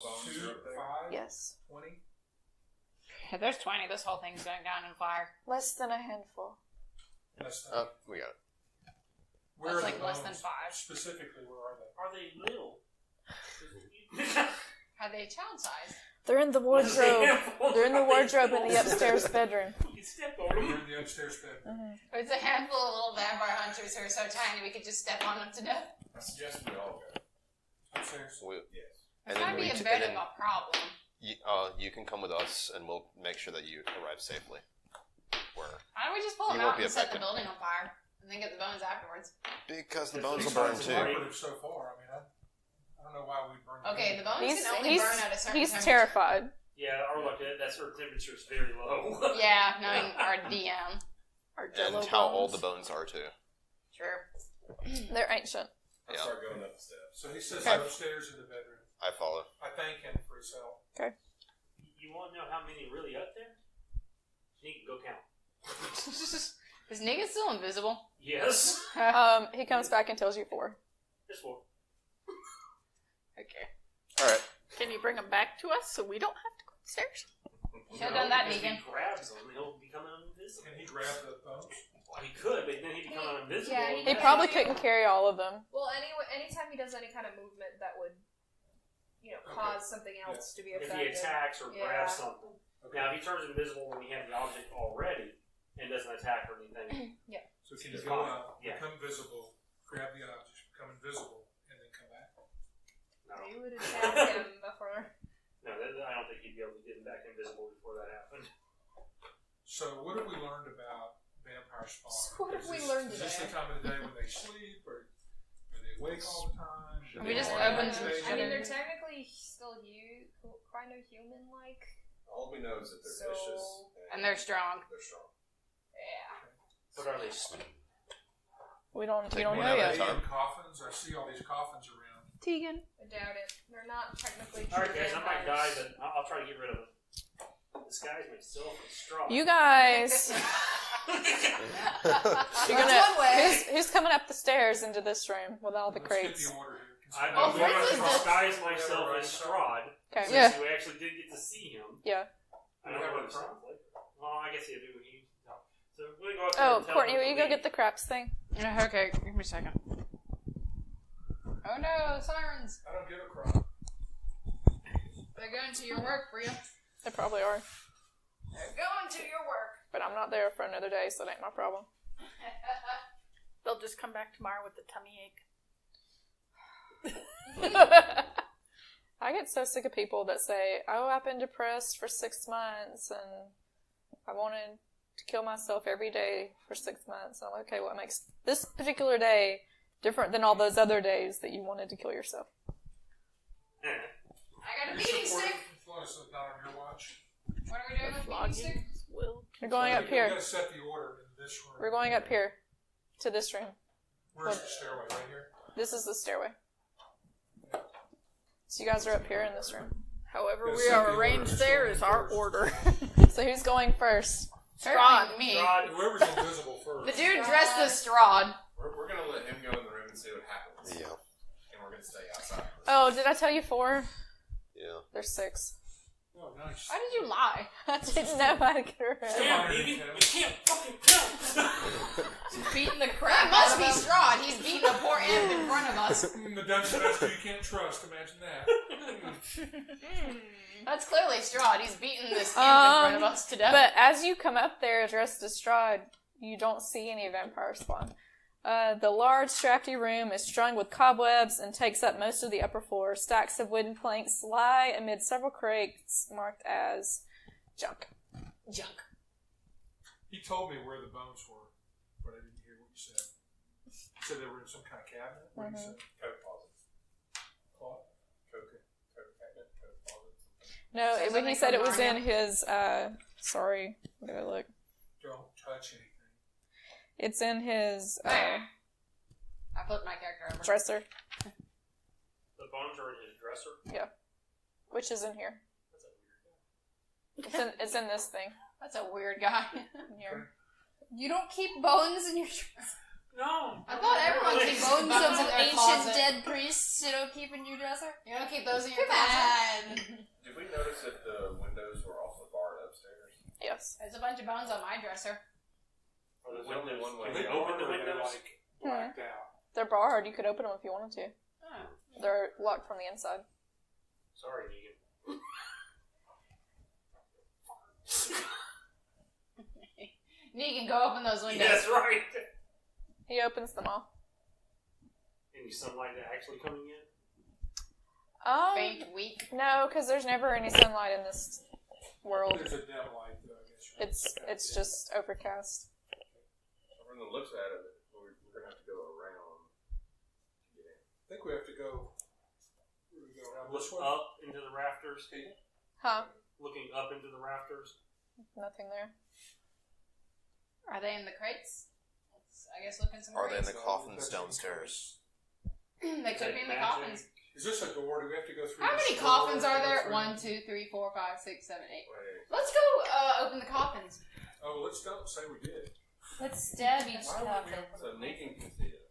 Bones 2, are up there. 5, Yes. 20. If there's 20, this whole thing's going down in fire. Less than a handful. Less than. Oh, we got it. Where That's are like the less bones? than 5. Specifically, where are they? Are they little? Are they child size? They're in the wardrobe. They're in the wardrobe in the upstairs bedroom. You step on They're them. in the upstairs bedroom. It's a handful of little vampire hunters who are so tiny we could just step on them to death. I suggest we all go. Upstairs. Yes. It's going to be a bit of a problem. You can come with us, and we'll make sure that you arrive safely. Where? Why don't we just pull them You won't out be and set the affected. building on fire and then get the bones afterwards? Because the Just bones will the burn bones too. will burn. Cooperative so far. I mean, I don't know why we burn. Okay, the bones He's can only burn at a certain he's temperature. terrified. Yeah, our luck, that's her temperature is very low. Yeah, knowing our DM. Our And jello how bones. old the bones are too. Sure. They're ancient. I'll Yeah. start going up the steps. So he says Okay. upstairs in the bedroom. I follow. I thank him for his help. You want to know how many really up there? You can go count. Is Negan still invisible? Yes. He comes back and tells you 4. There's 4. Okay. All right. Can you bring them back to us so we don't have to go upstairs? You should have done that, Because Negan. If he grabs them, he'll become invisible. Can he grab the bones? Well, he could, but then he'd become invisible. Yeah, He probably couldn't carry all of them. Well, anytime he does any kind of movement that would, cause something else to be If affected. he attacks or Yeah. grabs something. Now, if he turns invisible when he has the object already and doesn't attack or anything, So can He's you go fine. out, Yeah. become visible, grab the object, become invisible, and then come back? no. You would attack him before. No, I don't think he'd be able to get him back invisible before that happened. So what have we learned about vampire spawn? So what have Is we this- learned Is this the today? time of the day when they sleep, or are they awake all the time? Do We they just all opened- activate? I mean, they're technically still kind of human-like. All we know is that they're So- vicious. And they're strong. They're strong. Yeah. But are they sleep? We don't. Take You don't one know at a Are yet. they time. in coffins? I see all these coffins around. Tegan. I doubt it. They're not technically true Alright, guys, I might die, vampires. but I'll try to get rid of him. Disguise myself in straw. You guys. You're gonna. one way. Who's coming up the stairs into this room with all the Let's crates? get the order here. I'm Well, going Fritz to is disguise myself as Strahd, Okay. since Yeah. we actually did get to see him. Yeah. I don't know what it sounds like. Well, I guess you do when you talk. So we're going to go up there Oh, and tell Courtney, them will to you go leave. get the craps thing? Okay, give me a second. Oh no, sirens! I don't give a crap. They're going to your work, Bria. They probably are. They're going to your work. But I'm not there for another day, so that ain't my problem. They'll just come back tomorrow with a tummy ache. I get so sick of people that say, "Oh, I've been depressed for 6 months, and I wanted to kill myself every day for 6 months." I'm like, okay, what makes this particular day different than all those other days that you wanted to kill yourself? I got a beating stick. Florence is not on your watch. What are we doing with the beating stick? Will. You're going up We've here. got to set the order in this room. We're going up here to this room. Where's the stairway? Right here? This is the stairway. So you guys are up here in this room. However Gotta we set are the order. arranged Who's there going is our first? order. So who's going first? Strahd. Me. Strahd, Whoever's invisible first. The dude dressed as Strahd. We're going to let him go in the room and see what happens. Yeah. And we're going to stay outside. Oh, did I tell you 4? Yeah. There's 6. Oh, nice. Why did you lie? I didn't know how to get around. damn, baby, you can't fucking count. He's beating the crap. That must be Strahd. He's beating a poor imp in front of us. The dungeon master you can't trust. Imagine that. That's clearly Strahd. He's beating this imp in front of us to death. But as you come up there dressed as Strahd, you don't see any vampire spawn. The large, drafty room is strung with cobwebs and takes up most of the upper floor. Stacks of wooden planks lie amid several crates marked as junk. Junk. He told me where the bones were, but I didn't hear what you said. You said they were in some kind of cabinet? What did you say? Coat closet. Closet? Coat cabinet. Coat closet. No, Say when he something said it from was in Narnia. his, sorry, I'm gonna look. Don't touch anything. It's in his, I flipped my character over. dresser, The bones are in his dresser. which is in here. That's a weird guy. It's in this thing. That's a weird guy. In here. You don't keep bones in your dress. No. I thought everyone keeps Bones bones of in their ancient closet. dead priests, keep in your dresser. You don't keep those in your Bad. closet. Did we notice that the windows were also barred upstairs? Yes. There's a bunch of bones on my dresser. Or the There's only windows. one way. Can we They open the are, they're, windows? like blacked out. They're barred. You could open them if you wanted to. Oh. They're locked from the inside. Sorry, Negan. Negan, go open those windows. That's right. He opens them all. Any sunlight actually coming in? Faint, weak. No, because there's never any sunlight in this world. There's a dim light, though, I guess. It's just overcast. From the looks at it, we're going to have to go around to get in. I think we have to go. Where do we go around Look this way? up into the rafters. Huh? Looking up into the rafters. Nothing there. Are they in the crates? Let's, I guess, look in some Are they in crates. the coffins downstairs? They could be in the Magic. coffins. Is this a door? Do we have to go through? How this many door? coffins are Go there? through- 1, 2, 3, 4, 5, 6, 7, 8. Wait. Let's go open the coffins. Oh, let's don't say we did. Let's stab each Why would coffin. So Negan can see it.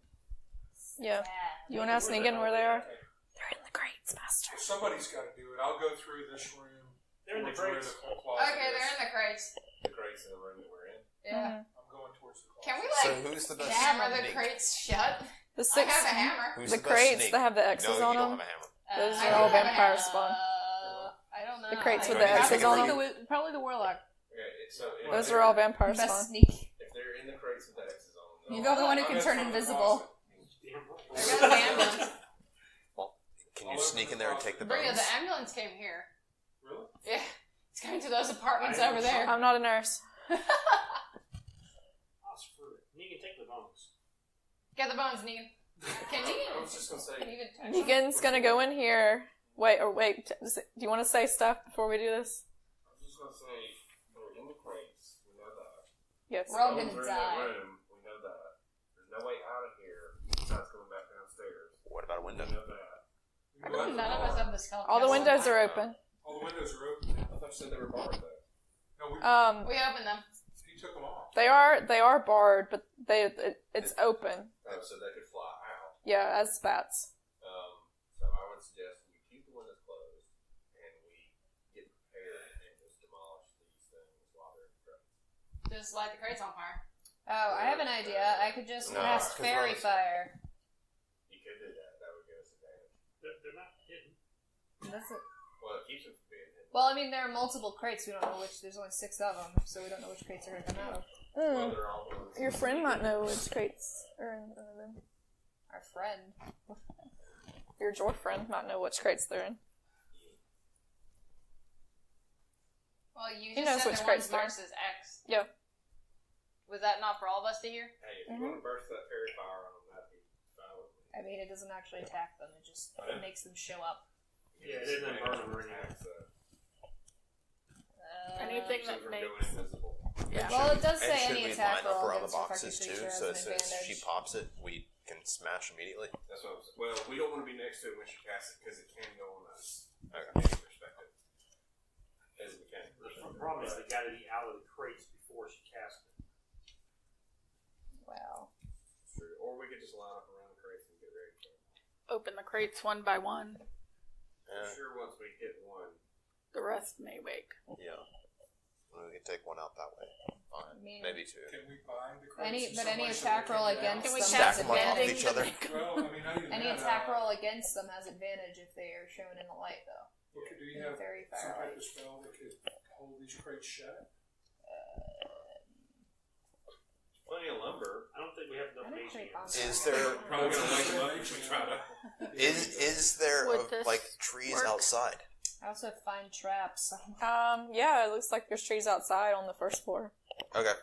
Yeah. Stab. You want to ask Where the Negan hell where they are? they? They're in the crates, Master. Somebody's got to do it. I'll go through this room. They're in the towards where crates. the closet Okay, they're is. in the crates. The crates in the room that we're in. Yeah. I'm going towards the closet. Can we, So like, who's the best hammer the sneak? crates shut? The I six, have a hammer. Who's the best crates sneak? that have the X's No, on you them. don't have a hammer. Those I are do all have a vampire hammer. spawn. I don't know. The crates I with the don't X's know. on them? Probably the warlock. Okay, so if Those they're- are all vampire Best spawn. sneak. If they're in the crates with the X's on them, You're the one who I'll can go turn from the invisible. closet. Damn right. There goes the ambulance. Well, can you I'll sneak open in there and the take the Bring it. bones? The ambulance came here. Really? Yeah. It's going to those apartments I over there. I'm not a nurse. Oh, screw it. Negan, take the bones. Get the bones, Negan. Can I Negan? was just going to say, Can even touch them? Negan's gonna go in here. Wait. Do you want to say stuff before we do this? they're in the crates. We know that. Yes. We're all Bones gonna are in that die. room. We know that. There's no way out of here besides going back downstairs. What about a We window? know that. You How go come out none the of us door. have the skull? All the castle? windows are open. All the windows are open. I thought you said they were barred though. No, We opened them. he took them off. They are barred, but it's open. Oh, so they could fly out. Yeah, as bats. So I would suggest we keep the windows closed and we get prepared and just demolish these things while they're in the crates. Just light the crates on fire. Oh, I have an idea. I could just No, cast 'cause fairy Rose- fire. You could do that. That would give us advantage. They're not hidden. That's it. Well, it keeps them from being hidden. Well, I mean, there are multiple crates. We don't know which. There's only 6 of them, so we don't know which crates are going to come out. Well, they're all ones. Your friend might know which crates are in them. Our friend. Your friend might know which crates they're in. Well, you He just knows said which there crates one's they're in. marked as X. Yeah. Was that not for all of us to hear? Hey, if you want to burst that fairy fire on them, that'd be fine with me. I mean, it doesn't actually attack them. It just Yeah. makes them show up. Yeah, it isn't burn them or anything. Anything So that we're makes. going invisible. Yeah. Well, it does And say should any we attack line up roll around the against affected boxes too, creature has so an as soon as she advantage. pops it, we can smash immediately? That's what I'm saying. Well, we don't want to be next to it when she casts it because it can go on us. Okay. Mechanic perspective. As a mechanic The perspective. problem is they got to be out of the crates before she casts it. Wow. True. Or we could just line up around the crates and get ready to go. Open the crates one by one. I'm sure once we hit one, The rest may wake. Yeah. We can take one out that way. Fine. I mean- Maybe two. Can we bind the crates? Any in some attack way so they roll can't get against out? them has Stack them on top of advantage. each other. Well, I mean, not even Any that, attack roll against them has advantage if they are shown in the light, though. Do you In have fairy some fire. type of spell that could hold these crates shut? plenty of lumber. I don't think we have enough I don't mage create hands. bombs. Is there Probably gonna make money if we try to. is there Would this like trees work? outside? I also find traps. Yeah, it looks like there's trees outside on the first floor. Okay.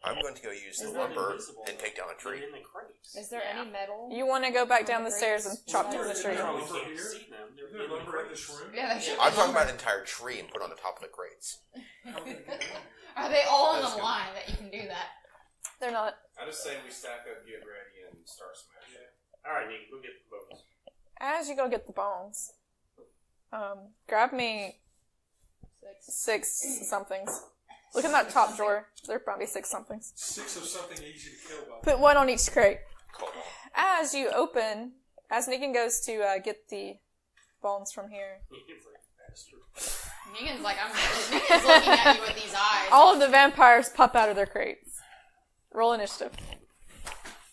I'm going to go use the Is They're lumber invisible, and though. take down a They're tree. in the crates. Is there any metal? You want to go back down the stairs and chop down the Is tree? there We lumber can't here? see them. They're Is there in the lumber in crates. this room? Yeah, they should. I'm be talking about lumber. an entire tree and put on the top of the crates. How are we gonna get in here? Are they all in That's the good. line that you can do that? They're not. I just say we stack up, get ready, and start smashing. Alright, Nick, go get the bones. As you go get the bones, grab me 6. 6 somethings. Look in that top drawer. There probably 6 somethings. 6 of something easy to kill by. Put 1 on each crate. Cool. As Negan goes to get the bones from here, Negan's like, Negan's looking at you with these eyes. all of the vampires pop out of their crates. Roll initiative.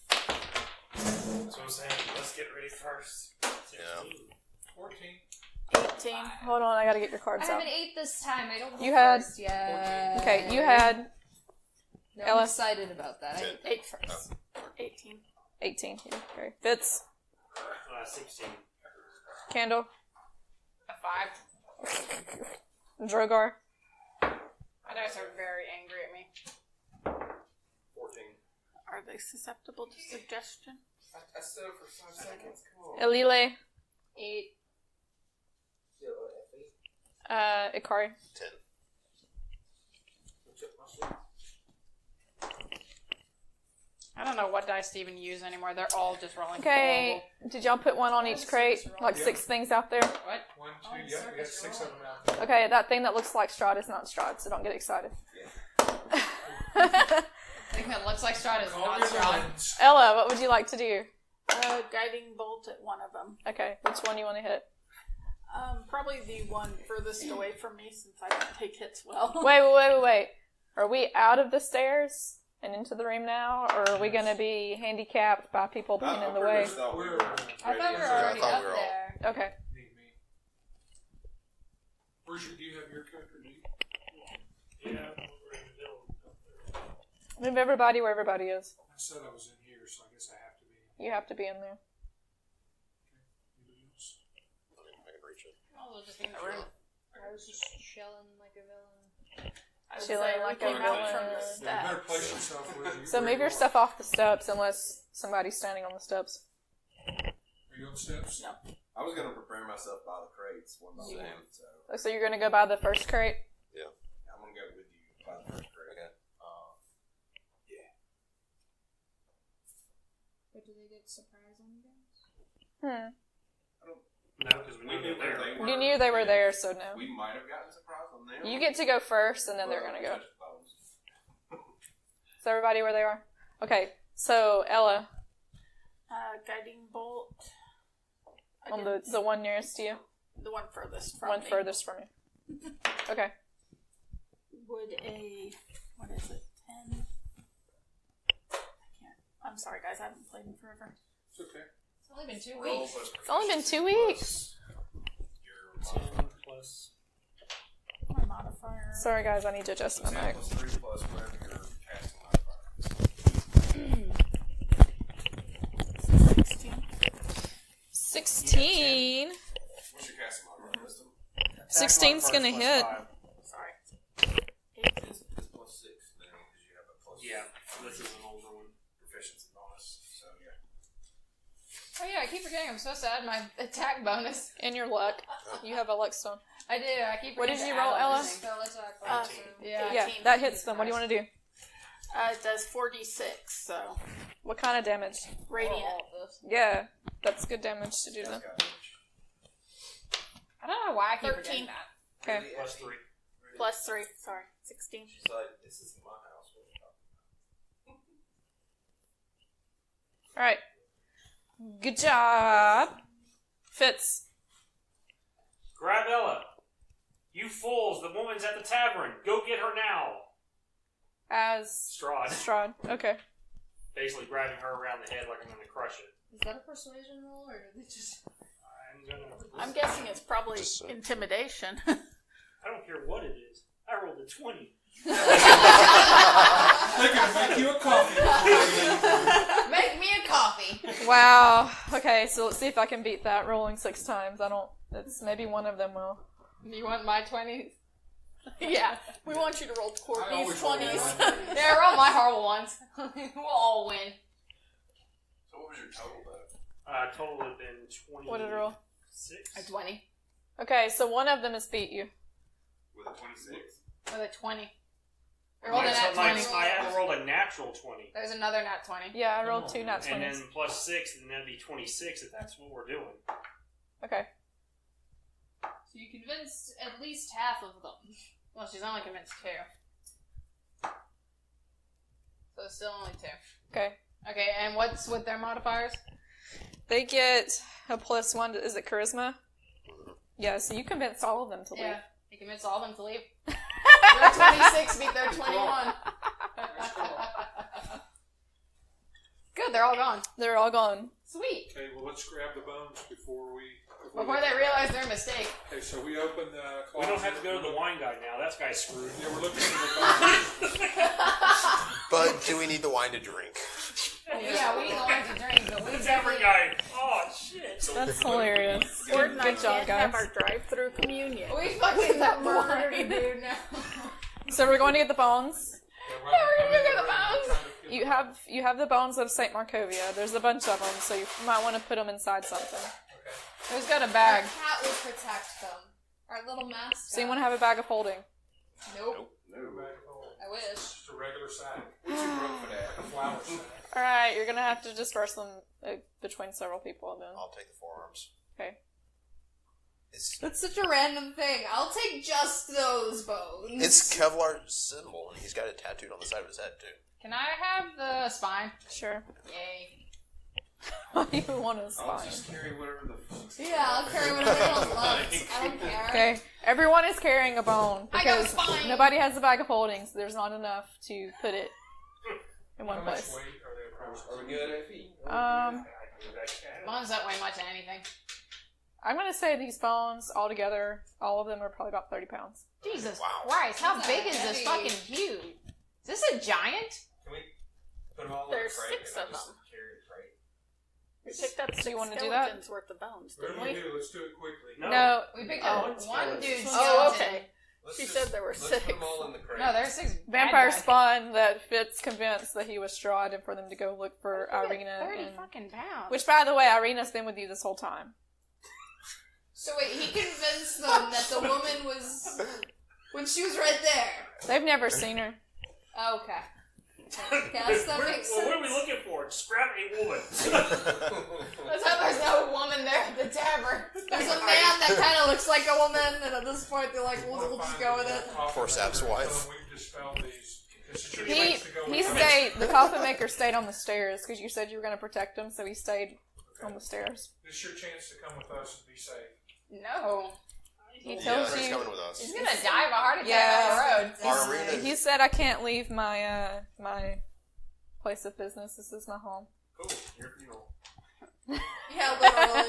That's what I'm saying. Let's get ready first. 16. Yeah. 14. 18. Hold on, I gotta get your I cards have out. an 8 this time. I don't go You had- first yet. Okay, you had No, Ella. I'm excited about that. 8 first. 18. 18. Okay. Fitz, 16. Candle, A 5. Drogar. My dice are very angry at me. 14. Are they susceptible to suggestion? I stood up for 5 seconds. Come on. Elile, 8. Ikari. 10. I don't know what dice to even use anymore. They're all just rolling. Okay, did y'all put 1 on each crate? Like 6 things out there? What? 1, 2, yep, we got 6 of them out there. Okay, that thing that looks like Strahd is not Strahd, so don't get excited. Thing that looks like Strahd is Call not your Strahd. villains. Ella, what would you like to do? Guiding bolt at one of them. Okay, which one you want to hit? Probably the one furthest away from me since I don't take hits well. Wait. Are we out of the stairs and into the room now, or are we going to be handicapped by people being in the way? I thought we were I already thought up we were all- there. Okay. Need me. Do you have your character? Do you? Yeah, we're in the middle. Move everybody where everybody is. I said I was in here, so I guess I have to be. You have to be in there. Anybody else? I can reach it. Oh, they'll just be in the room. I was just chilling like a villain. I would Chilling say we like a came out from villain. the Yeah, you better steps. place yourself where you. So move your stuff off the steps unless somebody's standing on the steps. Are you on steps? No. I was gonna prepare myself by the crates one by Same. one, so So you're going to go by the first crate? I'm gonna go with you by the first crate. Okay. But do they get surprise on you guys? No, because we knew they were there. You knew they were there, so no. We might have gotten a surprise on them. You get to go first, and then they're going to go. So everybody where they are? Okay, so Ella, Guiding bolt. on the one nearest to you. The one furthest from One me. furthest from you. Okay. Would what is it, 10? I can't. I'm sorry, guys. I haven't played in forever. It's okay. It's only been 2 Roll weeks. plus It's only been 2 weeks. your 10 plus. My modifier. Sorry, guys, I need to adjust my 10 mic. plus 3 plus whatever your casting modifier is. 16. 16. What's your casting modifier, Wisdom? 16's gonna hit. Sorry. It's plus 6 now because you have a plus Yeah, this is an older one. proficiency bonus. So yeah. Oh yeah, I keep forgetting. I'm so sad. My attack bonus. And your luck. You have a luck stone. I do. I keep. What did forgetting you to roll, add Ella? everything. So let's talk Uh, about Yeah. Yeah, 18. that hits them. What do you want to do? It does 4d6, so What kind of damage? radiant. Yeah, that's good damage to do That's then. got damage. I don't know why I keep 13. forgetting that. Okay. Really, Plus actually, 3. really, Plus 3. Sorry, 16. She's like, this is my house. What are you talking about? Alright. Good job. Fitz. Grab Ella. You fools, the woman's at the tavern. Go get her now. As Strahd. Strahd. Okay. Basically grabbing her around the head like I'm going to crush it. Is that a persuasion roll, or did they just... I'm guessing it's probably Just, intimidation. I don't care what it is. I rolled a 20. They're gonna make you a coffee. Make me a coffee. Wow. Okay, so let's see if I can beat that rolling 6 times. It's maybe one of them will. You want my 20s? Yeah, we want you to roll I always roll 20s. one. Yeah, roll my horrible ones. We'll all win. So what was your total though? Total would have been 20. What did it roll? 6? A 20. Okay, so one of them has beat you. With a 26? With a 20. I rolled a nat 20. I had rolled a natural 20. There's another nat 20. Yeah, I rolled 2 nat 20s. And then plus 6, and that'd be 26 if that's what we're doing. Okay. So you convinced at least half of them. Well, she's only convinced 2. So it's still only 2. Okay. Okay, and what's with their modifiers? They get a +1. Is it charisma? Yeah, so you convinced all of them to leave. Yeah, you convince all of them to leave. Their 26 beat their 21. Good, they're all gone. They're all gone. Sweet. Okay, well, let's grab the bones before Before they realize their mistake. Okay, so we open the closet. We don't have to go to the wine guy now. That guy's screwed. Yeah, we're looking for the bones. But do we need the wine to drink? Yeah, we need the wine to drink, but we The tavern guy. Oh, shit. That's hilarious. Gordon and I Good job, can't guys. have our drive-through communion. We fucking murdered a dude now. So we're going to get the bones. Yeah, we're gonna go to the bones. You have the bones of Saint Markovia. There's a bunch of them, so you might want to put them inside something. Who's got a Our bag? cat will protect them. Our little mascot. So you want to have a bag of holding. Nope. No. I wish. Just a regular sack. What's your rope for that? A flour sack. All right, you're gonna have to disperse them between several people. Then. I'll take the forearms. Okay. That's such a random thing. I'll take just those bones. It's Kevlar's symbol, and he's got it tattooed on the side of his head, too. Can I have the spine? Sure. Yay. Why do you want to I'll spine? just carry whatever the. Yeah, I'll carry whatever else left. I don't care. Okay, everyone is carrying a bone I got a because spine. nobody has a bag of holding, so there's not enough to put it in one How much place. weight are they approximately? Are we good at feet? Bones don't weigh much of anything. I'm gonna say these bones all together, all of them are probably about 30 pounds. Jesus Wow. Christ, how That's big is heavy. this fucking huge? Is this a giant? Can we put them all There's in a crate 6 and of I just them. carry a crate? We picked up 6 So you wanna do that? skeletons worth of bones, What didn't do we we? do? Let's do it quickly. No, We picked Oh. up one dude's skeleton. Oh, okay. Let's She just- said there were let's 6. put them all in the crate. No, there's 6 vampire bad guys. spawn that Fitz convinced that he was Strahd and for them to go look for Look at Irina. 30 and- fucking pounds. which, by the way, Irina's been with you this whole time. So wait, he convinced them that the woman was when she was right there. They've never seen her. Okay. Guess that makes Well, what are we sense. looking for? Just grab a woman. Let's hope there's no woman there at the tavern. There's a man that kind of looks like a woman, and at this point they're like, we'll just go with it. Forsap's wife. We've dispelled these. This is your He place to go he with. stayed. The coffin maker stayed on the stairs because you said you were going to protect him, so he stayed on the stairs. This is your chance to come with us and be safe. No. He Yeah, tells he's you. coming with us. He's gonna die of a heart attack Yeah. on the road. Our arena. He said, "I can't leave my my place of business. This is my home." Cool. Your funeral. Yeah, literally.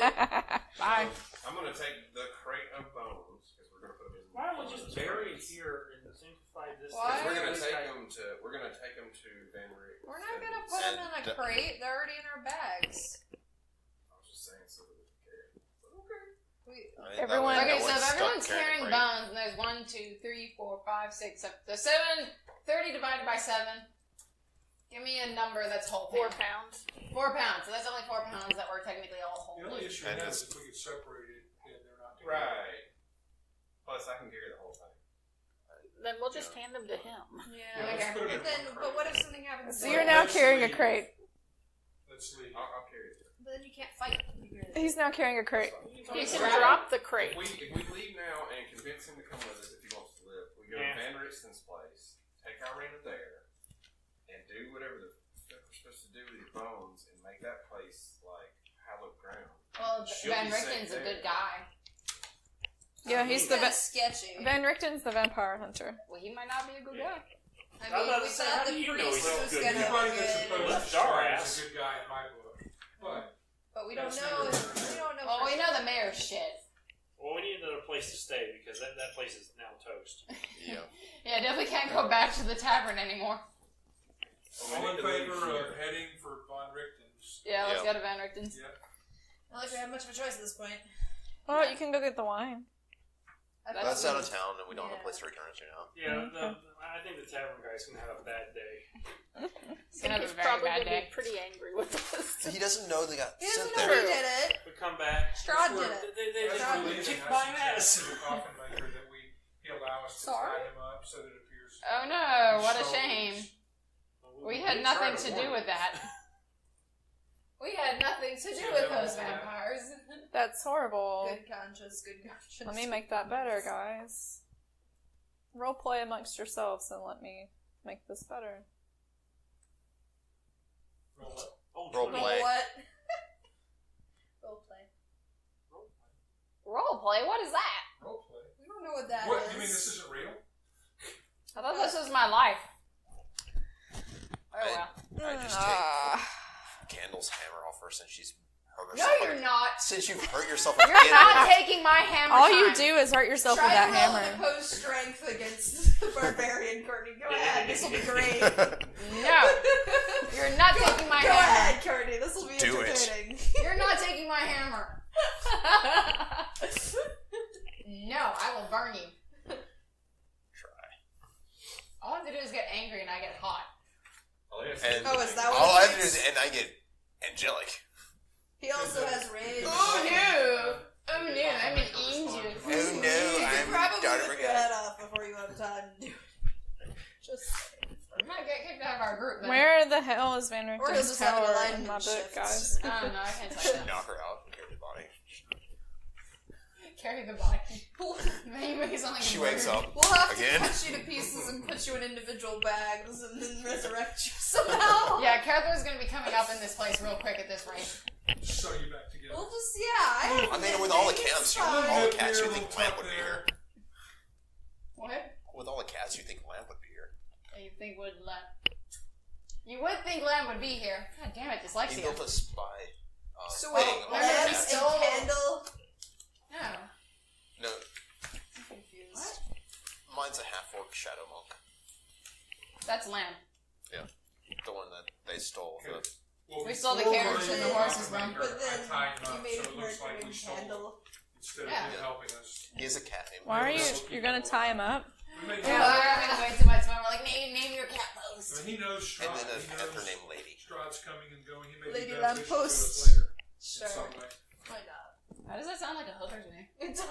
Bye. I'm gonna take the crate of bones because we're gonna put them in. Why don't we just bury it here and sanctify this? Why? We're gonna This take guy- them to. We're gonna take them to Van Rick. We're not gonna put them in a crate. They're already in our bags. I was just saying so that we can carry them. Okay. We, Right? Everyone- That way Okay, no so one's if stuck everyone's carrying carrying the crate. bones, and there's 1, 2, 3, 4, 5, 6, 7. So 7, 30 divided by 7. Give me a number that's whole. 4 pounds. 4 pounds. So that's only 4 pounds that we're technically all The holding. only issue And now it's- is if we get separated and they're not together. Right. Plus, I can carry the whole thing. Then we'll just hand them to him. yeah. Let's put 'em in But then, one but crate. what if something happens? So to you're them? now Let's carrying a leave. crate. Let's leave. I'll carry it. But then you can't fight. He's now carrying a crate. You Okay, can right. drop the If crate. we leave now and convince him to come with us if he wants to live, we go Yeah. to Van Richtsen's place, take Irina there, and do whatever the fuck we're supposed to do with your bones and make that place like hallowed ground. Well, She'll Van be safe Richten's a there. good guy. Yeah, he's the kinda sketchy. Van Richten's the vampire hunter. Well, he might not be a good guy. I I was mean, about we to say, thought how the do you know priest he's was good? gonna Anybody be that's good, opposed Left to our Strahd ass. is a good guy in my book. but we don't That's know. never- We don't know. Well, for we sure. know the mayor's shit. Well, we need another place to stay because that place is now toast. Yeah. Yeah, definitely can't go back to the tavern anymore. All in favor of heading for Von Richten's? Yeah, let's Yeah. go to Van Richten's. Yep. Not like we have much of a choice at this point. Well, you can go get the wine. That's out of town, and we don't have a place to return it to now. Yeah, I think the tavern guy's gonna have a bad day. He's gonna have a He's very probably bad gonna day. be pretty angry with us. He doesn't know they got He sent doesn't know there. we did it. We come back. Strahd did it. They As Strahd we're did leaving, kicked I my suggest ass. to the coffin maker that he allow us to Sorry? tie him up so that it appears. Oh no, what a shoulders. shame. We We had tried nothing to to warn do him. with that. We had nothing to do Yeah, with that those was bad. vampires. That's horrible. Good conscience, good conscience. Let me make that better, guys. Role play amongst yourselves and let me make this better. Role play. What? Roleplay? What is that? Role play. We don't know what that is. What? You mean this isn't real? I thought this was my life. Oh well. I just take Candle's hammer off her since she's hurt No, herself. you're not. Since you've hurt yourself again. You're not taking my hammer. All time. you do is hurt yourself Try with that to roll hammer. an opposed strength against the barbarian, Courtney. Go ahead. This will be great. No, you're not taking my Go hammer. ahead, Courtney. This will be Do it. entertaining. You're not taking my hammer. No, I will burn you. Try. All I have to do is get angry and I get hot. And Oh, is that what all it I have to do takes? is, and I get angelic. He also has rage. Oh no! Oh no, I'm an angel. Oh no, You could I'm probably daughter rip of your God. head off before you have time to do it. Just saying. I might get kicked out of our group then. Where the hell is Van Or he'll Richten's just have an tower in alignment my book, shift. guys? I don't know, I can't touch that. Knock her out and carry the body. Carry the body. Then you make it sound like She a wakes bird. up. We'll have Again? to cut you to pieces and put you in individual bags and then resurrect you somehow. Yeah, Catherine's gonna be coming up in this place real quick at this rate. Sew you back together. We'll just, yeah. I mean, with all the cats, all the cats, you think Lamp would be here. What? With all the cats, you think Lamp would be here. You think would Lamb? You would think Lamb would be here. God damn it, He dyslexia. built a spy So thing wait, on Lamp the Lance cats. and stole- Candle. No. No, I'm confused. mine's a half-orc shadow monk. That's Lamb. The one that they stole. Okay. Well, We stole the before carriage we and the horse's run. I But then tied him you up, made so a it looks character like we named stole him Candle. instead of Yeah. him helping us. He has a cat named Why are you? Yes. You're gonna tie him up? We made Yeah, him- we're having way too much fun. We're like, name your cat I pose. mean, he knows Strahd. And then a He panther knows named Lady. Strahd's coming and going. He may Lady be beneficial to Lamppost. us later. Sure. In some way. Why not? How does that sound like a hooker's name? It does.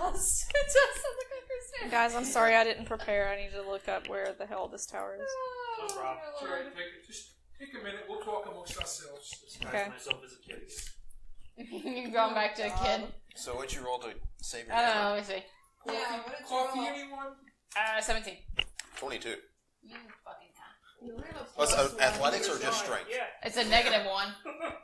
It does sound like a Christian. Guys, I'm sorry I didn't prepare. I need to look up where the hell this tower is. Oh, No problem. It's all right, just take a minute. We'll talk amongst ourselves. Okay. Myself as a kid. You've gone back to a kid. So what'd you roll to save your I don't hammer? know, let me see. Yeah, what did you Coffee, roll? anyone? 17. 22. You fucking cunt. You only have a Was plus one. athletics or just strength? Yeah. It's a -1.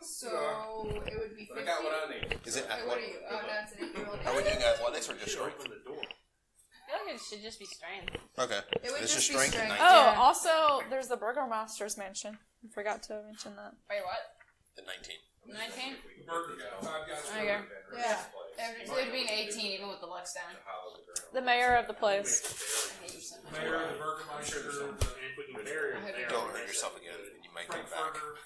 So it would be 50. But I got what I need. Is it Wait, what are athletic? you? Oh, no, it's an 8-year-old. Are we doing athletics or just Should strength? open the door. I feel like it should just be strength. Okay. It would It's just just be strength and strength. 19. Oh, Yeah. also, there's the Burgermaster's mansion. I forgot to mention that. Wait, what? The 19. 19? The burger guy. 5 guys. There you go. Yeah. It would be an 18 even with the luck down. The mayor of the place. I hate you so much. Mayor, the Burgermeister, And the if we can bury him there. Don't hurt yourself again. You might come back. Frankfurter.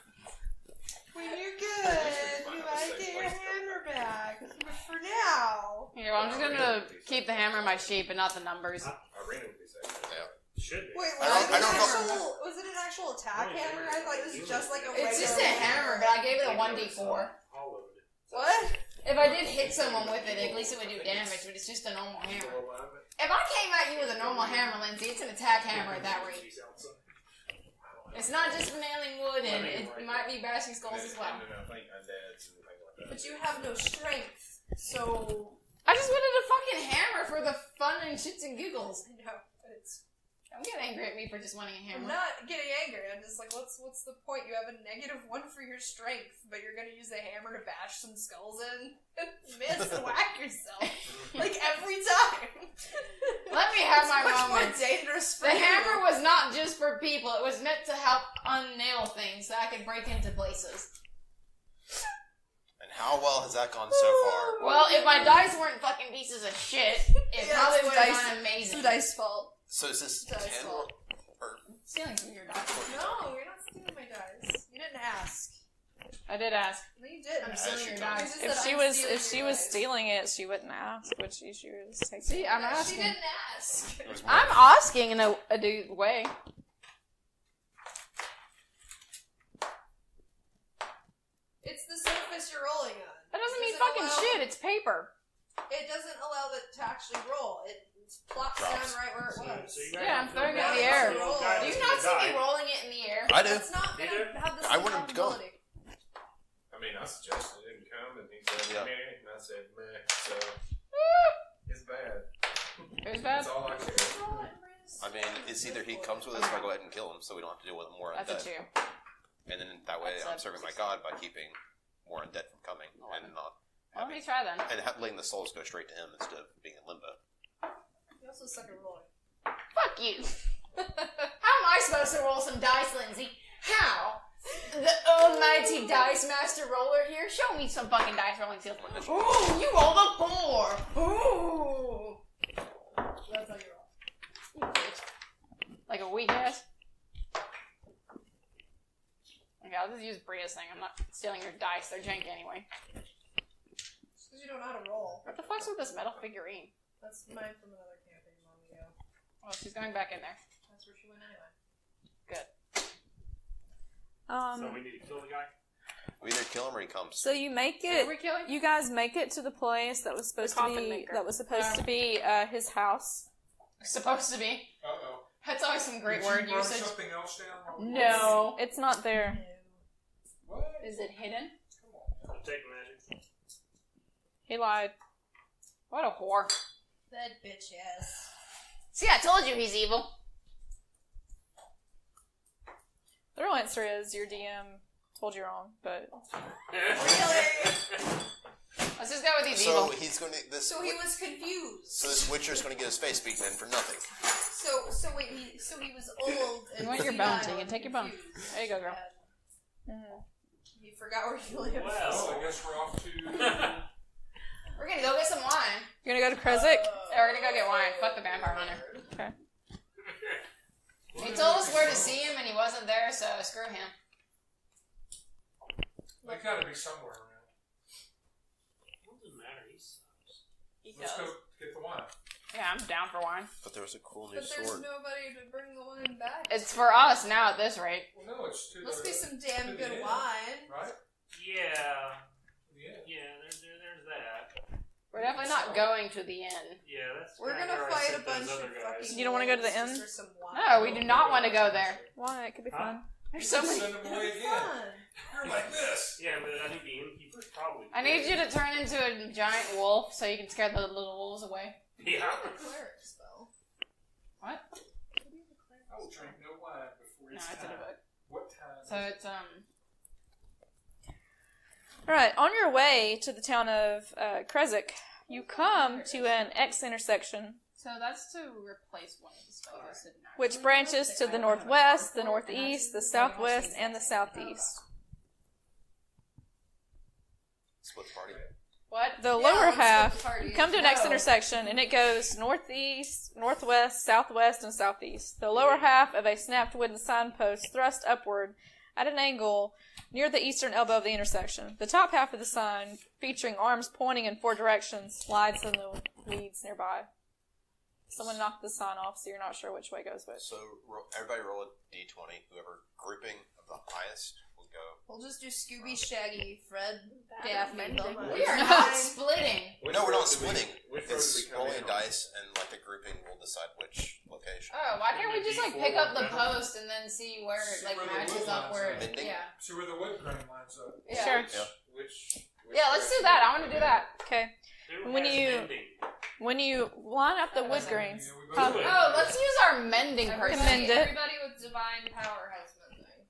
When you're good, you might get your hammer back. But for now. Here, well, I'm just gonna keep the hammer in my sheet, but not the numbers. I ran with this actually. Should be. Wait, I don't know. was it an actual attack hammer? I thought it was just like a regular. It's just a hammer, but I gave it a 1d4. Hollowed. What? If I did hit someone with it, at least it would do damage, but it's just a normal hammer. If I came at you with a normal hammer, Lindsay, it's an attack hammer at that rate. It's not just nailing wood in, it might be bashing skulls as well. And then I think undeads and things like that. But you have no strength, so. I just wanted a fucking hammer for the fun and shits and giggles. I know, but it's. Don't get angry at me for just wanting a I'm hammer. not getting angry. I'm just like, what's the point? You have a -1 for your strength, but you're gonna use a hammer to bash some skulls in and miss and whack yourself like every time. Let me have It's my much moment. more dangerous for The you. hammer was not just for people, it was meant to help unnail things so I could break into places. And how well has that gone so far? Well, if my dice weren't fucking pieces of shit, it Yeah, probably it's would have dice- gone It's amazing. the dice fault. So is this Dice 10 fault. or Stealing from your dice. No, you're not stealing my dice. You didn't ask. I did ask. No, you did. I'm As stealing you your told me. dice. You If just she said, was, "I'm if stealing she your was dice." stealing it, she wouldn't ask. Would she? She would just take See, it. I'm She asking. didn't ask. it was more I'm asking in a dude way. It's the surface you're rolling on. That doesn't mean Does it fucking allow- shit, it's paper. It doesn't allow it to actually roll. It plops Drops. down right where it was. So you guys Yeah, I'm don't throwing feel it in the bad air. for the little guy Do you that's not gonna see me die. rolling it in the air? I do. That's not You gonna do? have the I same want him to go. probability. I mean, I suggested him come, and he said, Yeah. meh, and I said, meh, so it's bad. It was bad. That's all I care. Roll it, Bruce. I mean, it's either he comes with us or I go ahead and kill him so we don't have to deal with more That's a undead. 2. And then that way I'm serving my god by keeping more undead from coming and not Let me try then. and letting the souls go straight to him instead of being in limbo. You also suck at rolling. Fuck you. How am I supposed to roll some dice, Lindsay? How? The almighty dice master roller here? Show me some fucking dice rolling skills. Ooh, you rolled a 4. Ooh. That's how you roll. You bitch. Like a weak ass? Okay, I'll just use Bria's thing. I'm not stealing your dice. They're janky anyway. It's because you don't know how to roll. What the fuck's with this metal figurine? That's mine from another camping long ago. Oh, she's going back in there. That's where she went anyway. Good. So we need to kill the guy? We either kill him or he comes. So you make Who it. are we killing? You guys make it to the place that was supposed The to coffin be maker. his house. Supposed to be. Uh-oh. That's always some great Did word you burn usage. something else down? No. It's not there. What? Is it hidden? I'll take magic. He lied. What a whore. That bitch ass. See, I told you he's evil. The real answer is your DM told you wrong, but Let's just go with he's So evil. he's going to So he was confused. So this Witcher's going to get his face beaten in for nothing. So wait, he was old and You want your he bone, got so you can take your bone. confused. There you go, girl. And he forgot where he lived. Well, Well, I guess we're off to... We're gonna go get some wine. you're gonna go to Krezk? Yeah, we're gonna go get wine. Fuck the vampire hunter. Okay. He told us where to see him and he wasn't there, so screw him. They gotta be somewhere around. What does it matter? He sucks. He Let's does. go get the wine. Yeah, I'm down for wine. But there was a cool new But there's sword. nobody to bring the wine back. It's for us now at this rate. Well, no, it's to Must the... be some damn to the good end, wine. Right? Yeah. Yeah. Yeah, there's that. We're definitely not going to the inn. Yeah, that's We're kinda gonna where I fight a sent those bunch of other guys. fucking. You don't wanna go to the wolves inn? just for some wine. No, we do not want to go there. Why? It could be Huh? fun. There's so many. Send them away again. Fun. You're like this. Yeah, but I think the innkeeper's probably. I need you to turn into a giant wolf so you can scare the little wolves away. Yeah. Cleric spell. What? I will drink no wine before No, it's it's in a time. book. What time? So it's Alright, on your way to the town of Krezk, you come to an X intersection, So that's to replace one of the spells I said not. which branches to the northwest, the northeast, the southwest, and the southeast. Split the party. What? The Yeah, lower let's split half, the party. you come to an X No. intersection, and it goes northeast, northwest, southwest, and southeast. The lower half of a snapped wooden signpost thrust upward at an angle near the eastern elbow of the intersection. The top half of the sign, featuring arms pointing in 4 directions, slides in the weeds nearby. Someone knocked the sign off, so you're not sure which way goes which. So everybody roll a d20. Whoever grouping of the highest will go. We'll just do Scooby, Shaggy, Fred, Daphne. Velma. We are not splitting. No, we're not splitting. Which road It's do we come rolling in a on? dice, and like the grouping will decide which location. Oh, why can't we just like pick up the post and then see where it See like where the matches wood up lines where are. Mending? yeah. See where the wood grain lines up. Yeah. Sure. Yeah. Which Yeah, let's do that. I want to do that. Okay. Who When has you- mending? When you line up the wood grains, Yeah, we both huh, do it. Oh, let's use our mending person. Mend it. Everybody with divine power has mending.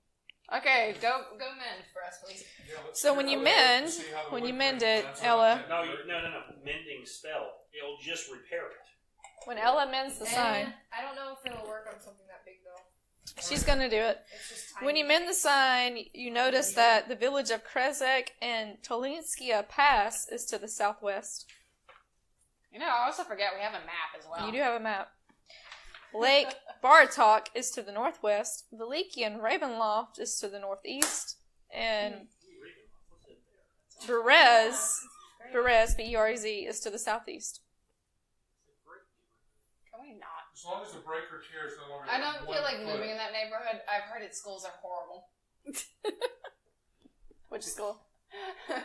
Okay, go mend for us, please. Yeah, let's So see when how you the- mend- see how the when wood you grain mend it, lines up. Ella- No, no. Mending spell. It'll just repair it. when Ella mends the sign, I don't know if it'll work on something that big though. she's gonna do it. It's just tiny. When you mend the sign, you notice that the village of Krezk and Tolinskia Pass is to the southwest. You know, I also forget we have a map as well. You do have a map. Lake Bartok is to the northwest. Velikian Ravenloft is to the northeast. And Berez, B-E-R-E-Z, is to the southeast. Can we not? As long as the breaker chair is no longer I don't than feel 1 like foot. moving in that neighborhood. I've heard its schools are horrible. Which school?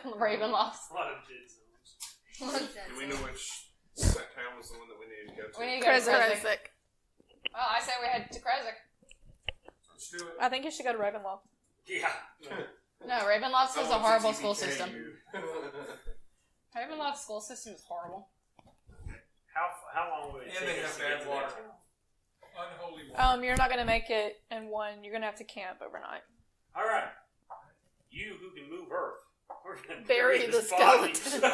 Ravenloft. A lot of jid zones. Do we know which town was the one that we needed to go to? We need to go to Krezk. Krezk. Well, I say we head to Krezk. Let's do it. I think you should go to Ravenloft. Yeah. No, Ravenloft has a horrible school TTK system. you. Ravenloft's school system is horrible. How long would it And take they us have to get bad to water. that town? Unholy water. You're not gonna make it in one. You're gonna have to camp overnight. All right. you who can move Earth, we're going to Bury the this body. skeleton.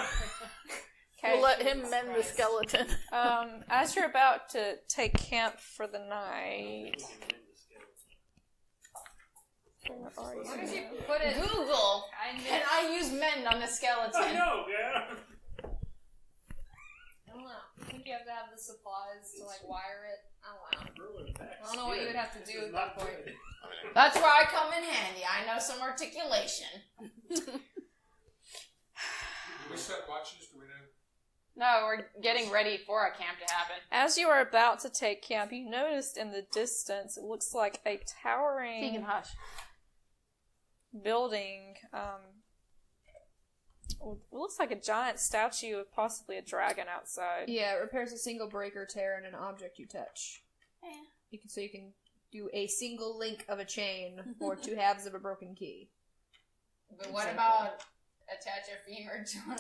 Okay. We'll let him mend the skeleton. As you're about to take camp for the night, where are Why don't you? you put it Google? Can I use mend on the skeleton? I know, yeah. I don't know. I think you have to have the supplies to like wire it. I don't know. I don't know what you would have to do at that point. That's where I come in handy. I know some articulation. Do we set watches? Do we know? No, we're getting ready for a camp to happen. As you are about to take camp, you noticed in the distance, it looks like a towering Vegan hush. building. It looks like a giant statue of possibly a dragon outside. Yeah, it repairs a single break or tear in an object you touch. Eh. So you can do a single link of a chain or 2 halves of a broken key. But what about attach a femur to an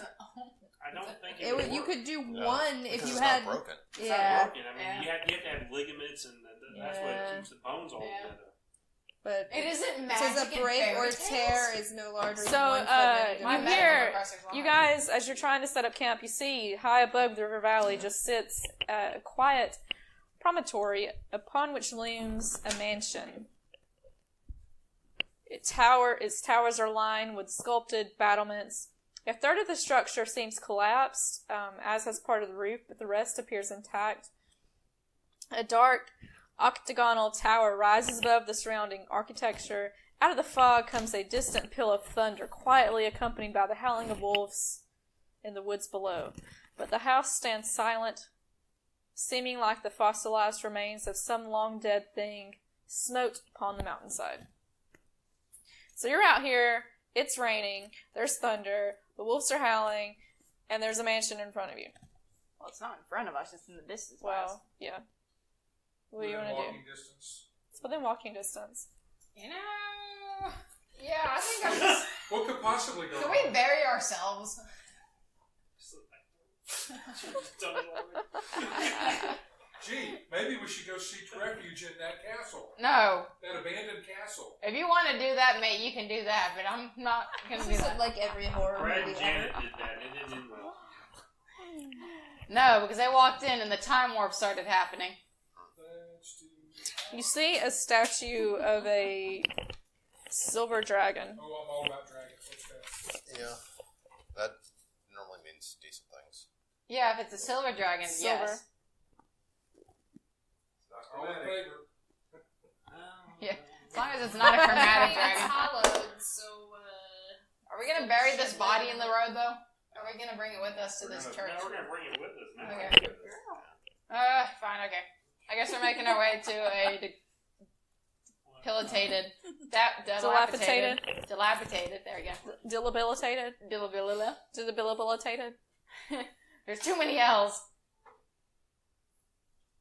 I don't think It would, you could do No, one if because you it's had. not broken. It's Yeah, not broken. I mean, you have to have ligaments, and that's what Yeah. keeps the bones all Yeah. together. but It isn't it magic. says a and break or fairy tales? tear is no larger So, than 1 foot. in My you diameter. hear- medical professor's You lying. guys, as you're trying to set up camp, you see high above the river valley just sits a quiet promontory upon which looms a mansion. Its towers are lined with sculpted battlements. A third of the structure seems collapsed, as has part of the roof, but the rest appears intact. A dark octagonal tower rises above the surrounding architecture. Out of the fog comes a distant peal of thunder, quietly accompanied by the howling of wolves in the woods below. But the house stands silent, seeming like the fossilized remains of some long-dead thing smote upon the mountainside. So you're out here, it's raining, there's thunder, the wolves are howling, and there's a mansion in front of you. Well, it's not in front of us, it's in the distance. Well, yeah. What do you Within want to do? walking distance. It's within walking distance. You know. Yeah, I think I'm just. What could possibly go Can wrong? we bury ourselves? Done it already. Gee, maybe we should go seek refuge in that castle. No. That abandoned castle. If you want to do that, mate, you can do that, but I'm not going to do This is that. like every horror Brad movie and Janet ever. did that, and it didn't end well. No, because they walked in and the time warp started happening. Let's do... You see a statue of a silver dragon. Oh, I'm all about dragons. Let's go. Yeah. That normally means decent things. Yeah, if it's a silver dragon, Silver. yes. All in favor. Yeah. As long as it's not a chromatic It's dragon. hollowed, so Are we going to bury this body in the road, though? Are we going to bring it with us to this church? No, we're going to bring it with us now. Okay. Fine, okay. I guess we're making our way to a dilapidated. Dilapidated, there we go. Debilitated. Dilabilila. Debilitated. There's too many L's.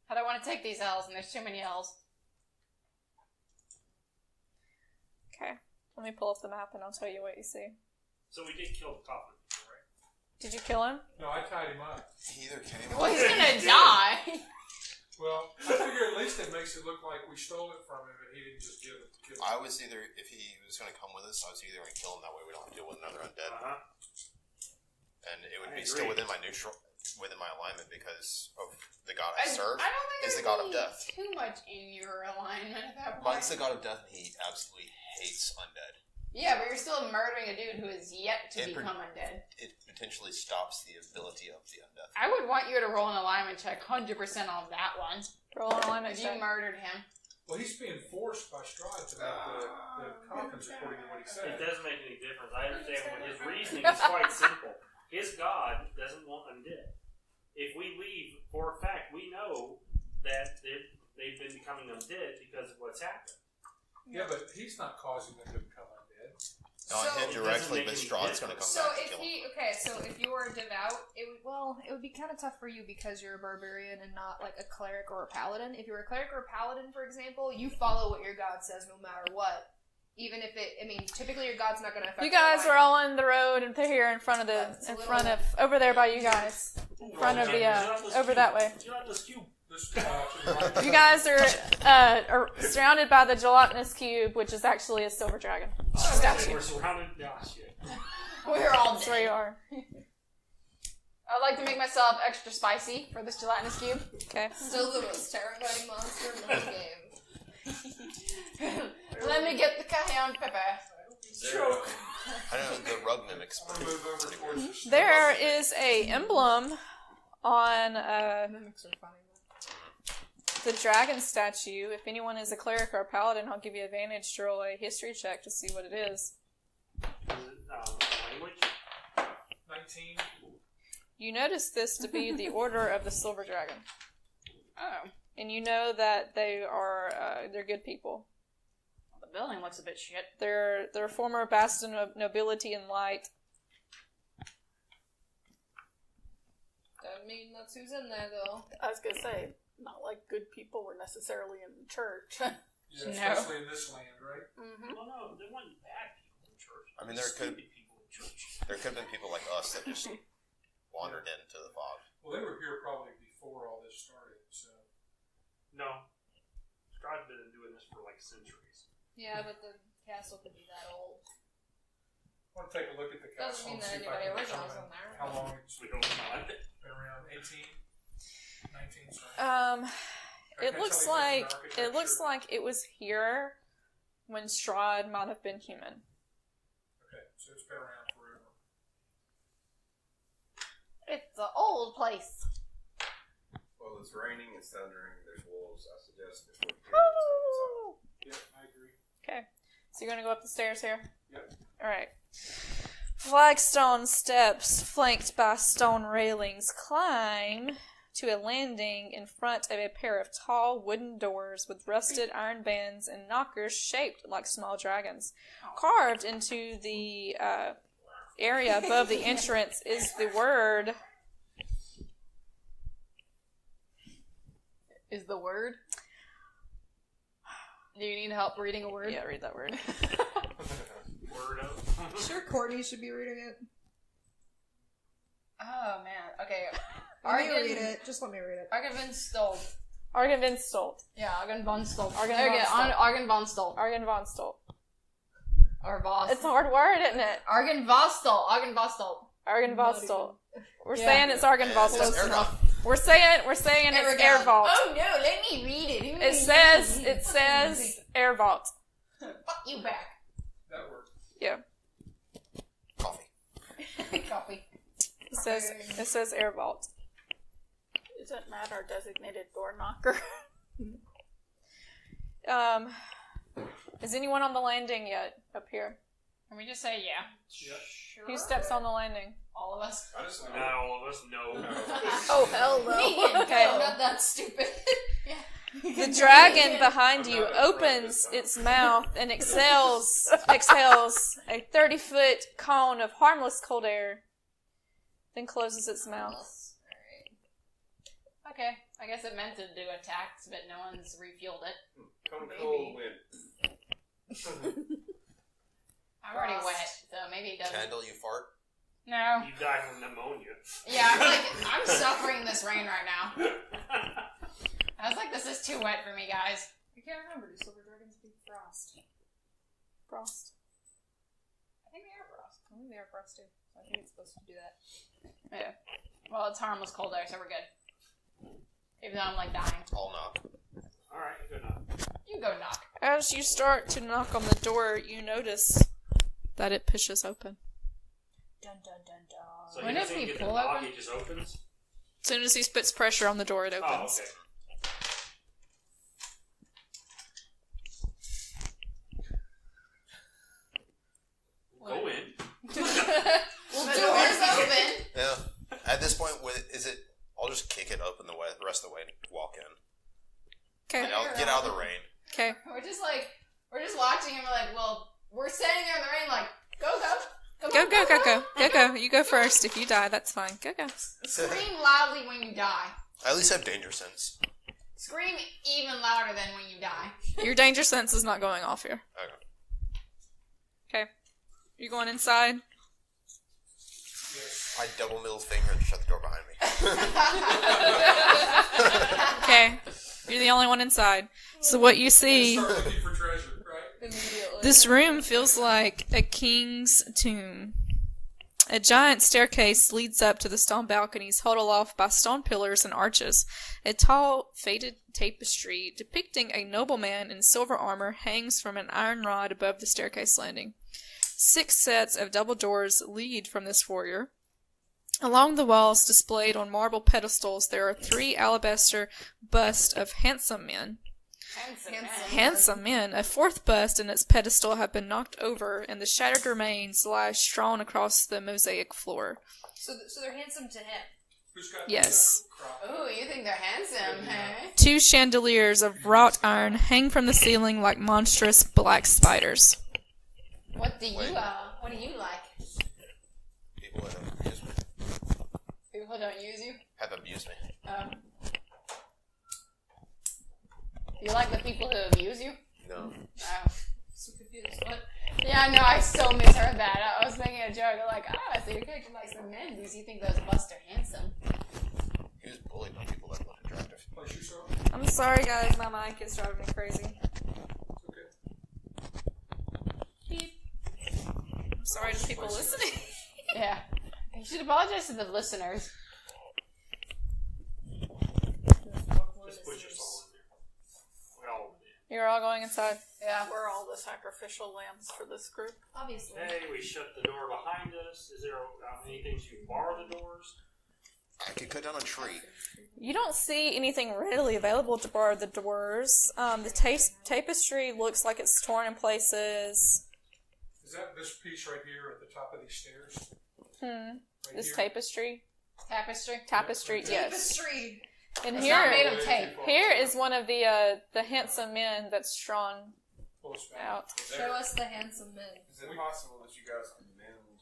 I don't want to take these L's, and there's too many L's. Okay. Let me pull up the map and I'll tell you what you see. So we did kill the coffin, right? Did you kill him? No, I tied him up. He either came Well, he's gonna die. Well, I figure at least it makes it look like we stole it from him and he didn't just give it to kill him. I was either, if he was going to come with us, I was either going to kill him, that way we don't have to deal with another undead. And it would I be still agree. within my alignment because of the god I I serve. don't think is there's the god of really death. too much in your alignment at that point. Mine's the god of death, and he absolutely hates undead. Yeah, but you're still murdering a dude who is yet to It become undead. It potentially stops the ability of the undead. I would want you to roll an alignment check 100% on that one. Roll an alignment If you check. murdered him. Well, he's being forced by Strahd to make the coffins according to what he It said. doesn't make any difference. I understand what his reasoning is quite simple. His god doesn't want undead. If we leave, for a fact, we know that they've been becoming undead because of what's happened. Yeah, but he's not causing them to become undead. Not So- him directly, but Doesn't make any Strahd's going to come So back to if kill him. if you were devout, it would be kind of tough for you because you're a barbarian and not like a cleric or a paladin. If you're a cleric or a paladin, for example, you follow what your god says no matter what. Even if typically your god's not going to affect. You guys your are life. all in the road and they're here in front of over there by you guys. In front of over that way. You like this cube? This, to the right. You guys are surrounded by the gelatinous cube, which is actually a silver dragon. statue. We're surrounded. Yeah, shit. We're all That's where you dead. are. I'd like to make myself extra spicy for this gelatinous cube. Okay. Still the most terrifying monster in this game. Let me get the cayenne pepper. Choke. I know the rug mimics. I'm gonna move over towards the There is a emblem on Mimics are funny. the dragon statue. If anyone is a cleric or a paladin, I'll give you advantage to roll a history check to see what it is. Is it, language? 19. You notice this to be the Order of the Silver Dragon. Oh. And you know that they are, they're good people. The building looks a bit shit. They're a former bastion of nobility and light. Doesn't mean that's who's in there, though. I was gonna say, not like good people were necessarily in the church. Yeah, especially in this land, right? Mm-hmm. Well, no, there wasn't bad people in church. I mean, there could Stupid people in church. have been people like us that just wandered into the fog. Well, they were here probably before all this started, so. No. Strahd's been doing this for like centuries. Yeah, but the castle could be that old. I want to take a look at the castle Doesn't mean and that see if I anybody can original's determine in there. how long it's We don't find it. been around. 18? 19, sorry. It looks like it was here when Strahd might have been human. Okay, so it's been around forever. It's an old place. Well, it's raining, it's thundering, there's wolves. I suggest if we're here, Yeah, I agree. Okay, so you're gonna go up the stairs here? Yep. Alright. Flagstone steps, flanked by stone railings, climb to a landing in front of a pair of tall wooden doors with rusted iron bands and knockers shaped like small dragons. Carved into the area above the entrance is the word... Is the word? Do you need help reading a word? Yeah, read that word. Word of. Sure, Courtney should be reading it. Oh man. Okay. Let me read it. Just let me read it. Argen von Stolt. Argen von Stolt. Yeah, Argen von Stolt. Argen There you von go. Stolt. Argen von Stolt. Argen von Stolt. Or Voss. It's a hard word, isn't it? Argen Vostol. Argen Vostol. Argen Vostol. We're Yeah. saying it's Argen Vostol. It's Ergot. We're saying it's Air Vault. Oh no, let me read it. It says Air Vault. Fuck you back. That word. Yeah. Coffee. Coffee. It says Air Vault. Isn't Matt our designated door knocker? Is anyone on the landing yet up here? Can we just say yeah? Yep. Sure. Who steps on the landing? All of us. I just Not all of us, no. Oh, hell Me and Okay. Bill, not that stupid. The dragon behind you opens its mouth and exhales a 30-foot cone of harmless cold air, then closes its mouth. Okay, I guess it meant to do attacks, but no one's refueled it. Come Maybe. cold wind. I'm already wet, so maybe it doesn't. Candle, you fart. No. You died from pneumonia. Yeah, I'm suffering this rain right now. I was like, this is too wet for me, guys. I can't remember. Do silver dragons speak frost? Frost. I think they are frost. I think they are frost too. So I think it's supposed to do that. Yeah. Well, it's harmless cold air, so we're good. Even though I'm like dying. I'll knock. Alright, good enough. You go knock. As you start to knock on the door, you notice that it pushes open. Dun dun dun dun. So When he does doesn't he get the pull knock, open? it just opens? As soon as he puts pressure on the door, it Oh, opens. okay. Go in. Well, the door's open. Yeah. At this point, is it? I'll just kick it open the rest of the way and walk in. Okay. Get out of the rain. Okay. We're just watching and we're like, well, we're standing there in the rain like, go. Go. You go first. If you die, that's fine. Go. Scream loudly when you die. I at least have danger sense. Scream even louder than when you die. Your danger sense is not going off here. Okay. Okay. You going inside? I double middle finger and shut the door behind me. Okay. You're the only one inside. So what you see... Start looking for treasure, right? Immediately. This room feels like a king's tomb. A giant staircase leads up to the stone balconies, held aloft by stone pillars and arches. A tall, faded tapestry depicting a nobleman in silver armor hangs from an iron rod above the staircase landing. 6 sets of double doors lead from this foyer. Along the walls, displayed on marble pedestals, there are 3 alabaster busts of handsome men. Handsome men. A 4th bust and its pedestal have been knocked over, and the shattered remains lie strewn across the mosaic floor. So they're handsome to him. Yes. Ooh, you think they're handsome, huh? 2 chandeliers of wrought iron hang from the ceiling like monstrous black spiders. What do you like? People that abuse me. People don't use you? Have abused me. You like the people who abuse you? No. Oh. So confused. What? Yeah, no, I so misheard that. I was making a joke. Like, so your character likes the men. Do you think those busts are handsome? He was bullied by people that look attractive. Place yourself. I'm sorry, guys. My mic is driving me crazy. Okay. I'm sorry to people listening. Yeah. You should apologize to the listeners. Just put your soul in there. We all did. You're all going inside. Yeah, we're all the sacrificial lambs for this group. Obviously. Hey, we shut the door behind us. Is there anything you can bar the doors? I could cut down a tree. You don't see anything readily available to bar the doors. The tapestry looks like it's torn in places. Is that this piece right here at the top of these stairs? Right This here? tapestry. Tapestry? Tapestry, yes. Tapestry. And It's here, not made of tape. here is one of the handsome men that's drawn Pull us back. out. Show us the handsome men. Is it possible that you guys can mend the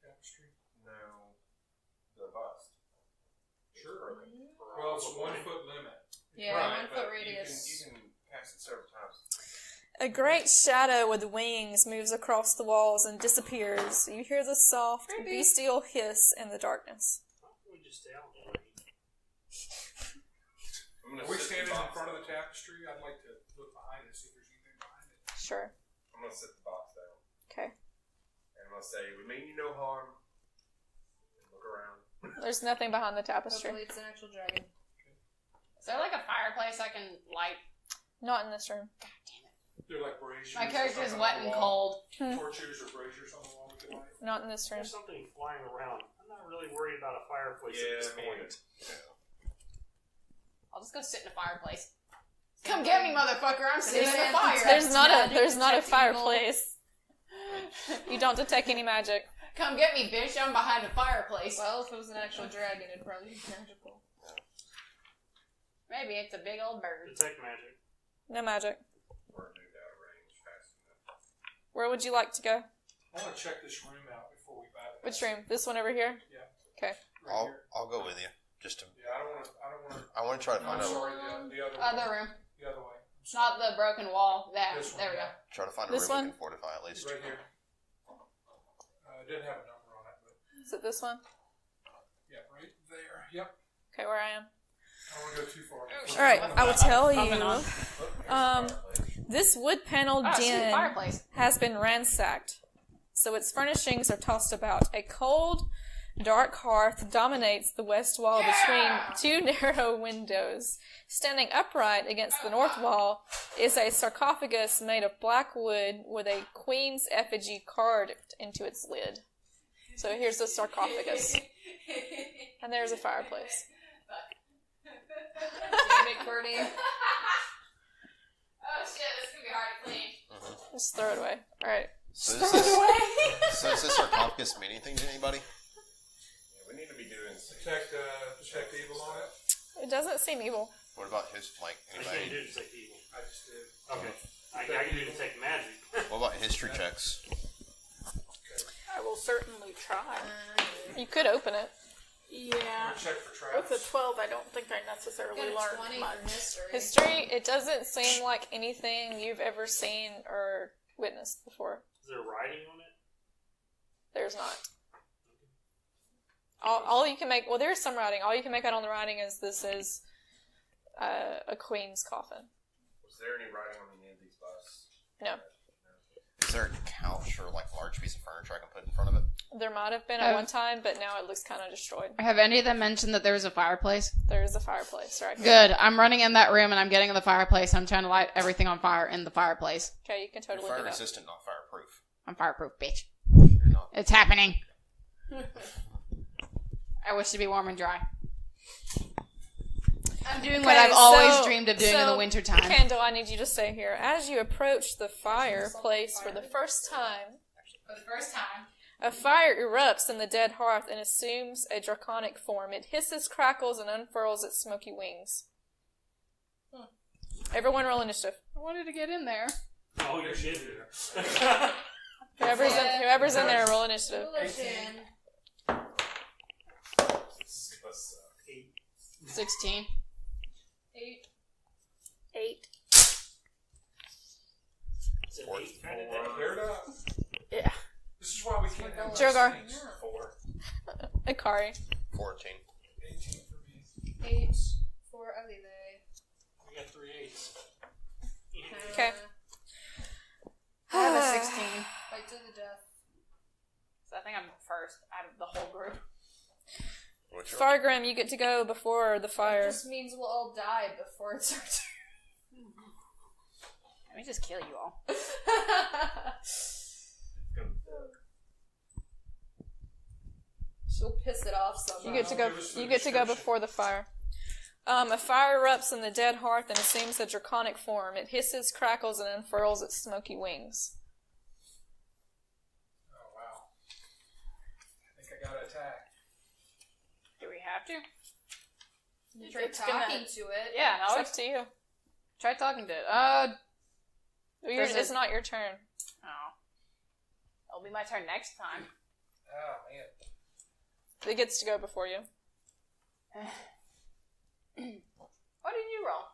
Tapestry. no the bust? Sure. Well, it's a 1 foot limit. Yeah, Right, 1 foot but radius. You can pass it several times. A great shadow with wings moves across the walls and disappears. You hear the soft, bestial hiss in the darkness. Why don't we just stay out in the rain? Are we standing in front of the tapestry? I'd like to look behind it, see if there's anything behind it. Sure. I'm gonna sit the box down. Okay. And I'm gonna say, we mean you no harm. And look around. There's nothing behind the tapestry. Hopefully it's an actual dragon. Is there like a fireplace I can light? Not in this room. They're like braziers. My or character's something wet on the and wall. cold. Torches or braziers on the wall. We could light. Not in this room. There's something flying around. I'm not really worried about a fireplace at this point. I'll just go sit in a fireplace. Come get me, motherfucker! I'm sitting in a fire. There's not a fireplace. You don't detect any magic. Come get me, bitch! I'm behind a fireplace. Well, if it was an actual dragon, it'd probably be magical. Maybe it's a big old bird. Detect magic. No magic. We're moved out of range fast enough. Where would you like to go? I want to check this room out before we bypass. Which room? This one over here? Yeah. Okay. Right here. I'll go with you. Just to. Yeah, I don't want to. I want to try to I'm find out. sorry, the other Other way. room. The other way. I'm sorry. Not the broken wall. That. This one, There we go. yeah. Try to find a This room one? we can fortify at least. It's right here. It didn't have a number on it, but Is it this one? yeah, right there. Yep. Okay, where I am. I don't want to go too far. All right, I will tell Moving on. you. This wood-paneled Oh, sweet den fireplace. has been ransacked, so its furnishings are tossed about. A cold, dark hearth dominates the west wall between 2 narrow windows. Standing upright against the north wall is a sarcophagus made of black wood with a queen's effigy carved into its lid. So here's the sarcophagus. And there's a fireplace. Damn it, Bernie. Oh shit! This could be hard to clean. Just throw it away. Alright. So does this sarcophagus mean anything to anybody? Yeah, we need to be doing Detect evil on it. It doesn't seem evil. What about his I can't anybody? do detect evil. I just did. Okay. I can do detect magic. What about history checks? I will certainly try. You could open it. Yeah. Check for traps. With a 12, I don't think I necessarily Got a learned 20 much. for history. History, it doesn't seem like anything you've ever seen or witnessed before. Is there writing on it? There's not. All you can make, well, there's some writing. All you can make out on the writing is this is a queen's coffin. Was there any writing on any of these busts? No. Is there a couch or like large piece of furniture I can put in front of it? There might have been at one time, but now it looks kind of destroyed. Have any of them mentioned that there was a fireplace? There is a fireplace right here. Good. I'm running in that room and I'm getting in the fireplace. I'm trying to light everything on fire in the fireplace. Okay, you can totally You're do fire that. resistant, not fireproof. I'm fireproof, bitch. You're not. It's happening. I wish to be warm and dry. I'm doing what I've always dreamed of doing in the wintertime. Kendall, I need you to stay here. As you approach the fireplace for the first time, a fire erupts in the dead hearth and assumes a draconic form. It hisses, crackles, and unfurls its smoky wings. Everyone roll initiative. I wanted to get in there. Oh, you're shit. Whoever's in there, roll initiative. 16. 8. 8. It's an 8 out of 10. Cleared up. Yeah. This is why we can't have Jogar. things. 4. Akari. 14. 18 for me. 8 for Alile. We got 3 8s. Okay. I have a 16. Fight to the death. So I think I'm first out of the whole group. What's your Fargrim, you get to go before the fire. This means we'll all die before it's our turn. Let me just kill you all. She'll piss it off somehow. You get to go. You get to go before the fire. A fire erupts in the dead hearth and assumes a draconic form. It hisses, crackles, and unfurls its smoky wings. Oh, wow. I think I got to attack. Do we have to? You try It's talking to it. Yeah, no, It's up to you. try talking to it. It's not your turn. Oh. It'll be my turn next time. Oh, man. It gets to go before you. What did you roll?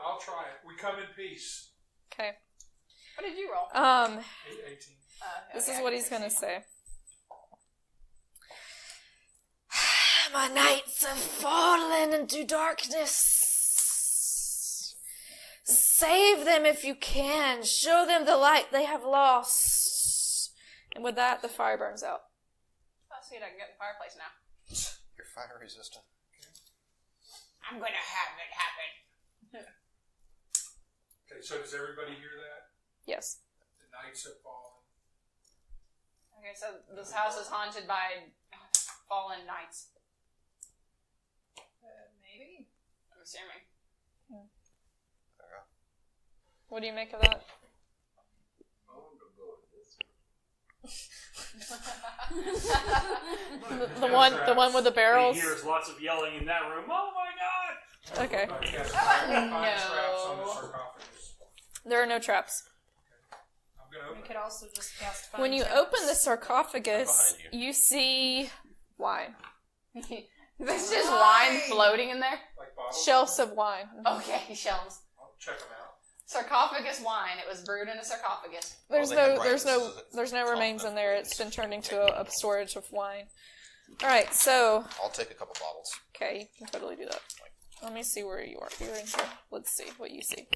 I'll try it. We come in peace. Okay. What did you roll? 18. This is what he's gonna say. My nights have fallen into darkness. Save them if you can. Show them the light they have lost. And with that, the fire burns out. Oh, sweet, I can get in the fireplace now. You're fire resistant. I'm gonna have it happen. Okay, so does everybody hear that? Yes. The nights have fallen. Okay, so this house is haunted by fallen knights. Maybe. I'm assuming. What do you make of that? The one with the barrels. He hears lots of yelling in that room. Oh my god! Okay. I cast fire traps on the sarcophagus. There are no traps. I'm going to We open could also just cast fire When you traps. open the sarcophagus, Behind you see wine. There's just wine floating in there? it like bottles. Shelves of wine. Okay, shelves. I'll check them out. Sarcophagus wine. It was brewed in a sarcophagus. There's Well, they no had there's rights, no so there's no it's remains all in there. enough It's been turned into Okay. a storage of wine. All right, so I'll take a couple bottles. okay, you can totally do that. Let me see where you are. You're in here. Let's see what you see.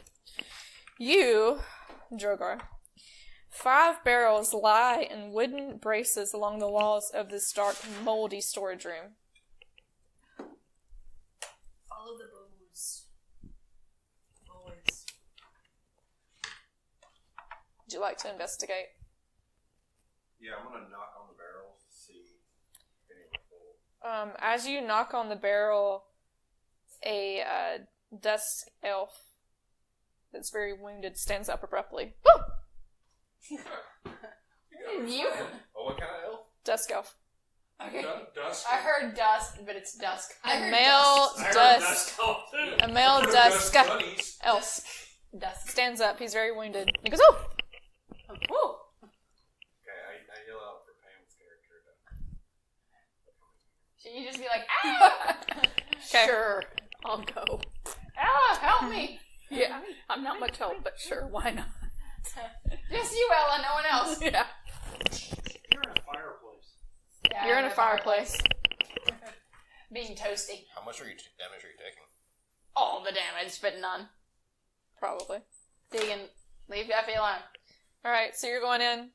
You, Drogar, 5 barrels lie in wooden braces along the walls of this dark, moldy storage room. Follow the booze. Always. Would you like to investigate? Yeah, I'm gonna knock on the barrels to see if any are full. As you knock on the barrel, a dusk elf that's very wounded stands up abruptly. Woo! You? Oh, what kind of elf? Dusk elf. Okay. Dusk. I heard dusk, but it's dusk. A male I heard dusk. that's called too. A male dusk bunnies. elf Dusk. stands up. He's very wounded. He goes, "Oh!" Woo! Okay, I yell out for Pam's character. Should you just be like, ah! Okay. Sure, I'll go. Ella, help me! Yeah, I'm not much help, but sure, why not? Just you, Ella, no one else. Yeah. You're in a fireplace. Yeah, You're in a fireplace. Being toasty. How much damage are you taking? All the damage, but none. Probably. Deegan, leave Effie alone. Alright, so you're going in.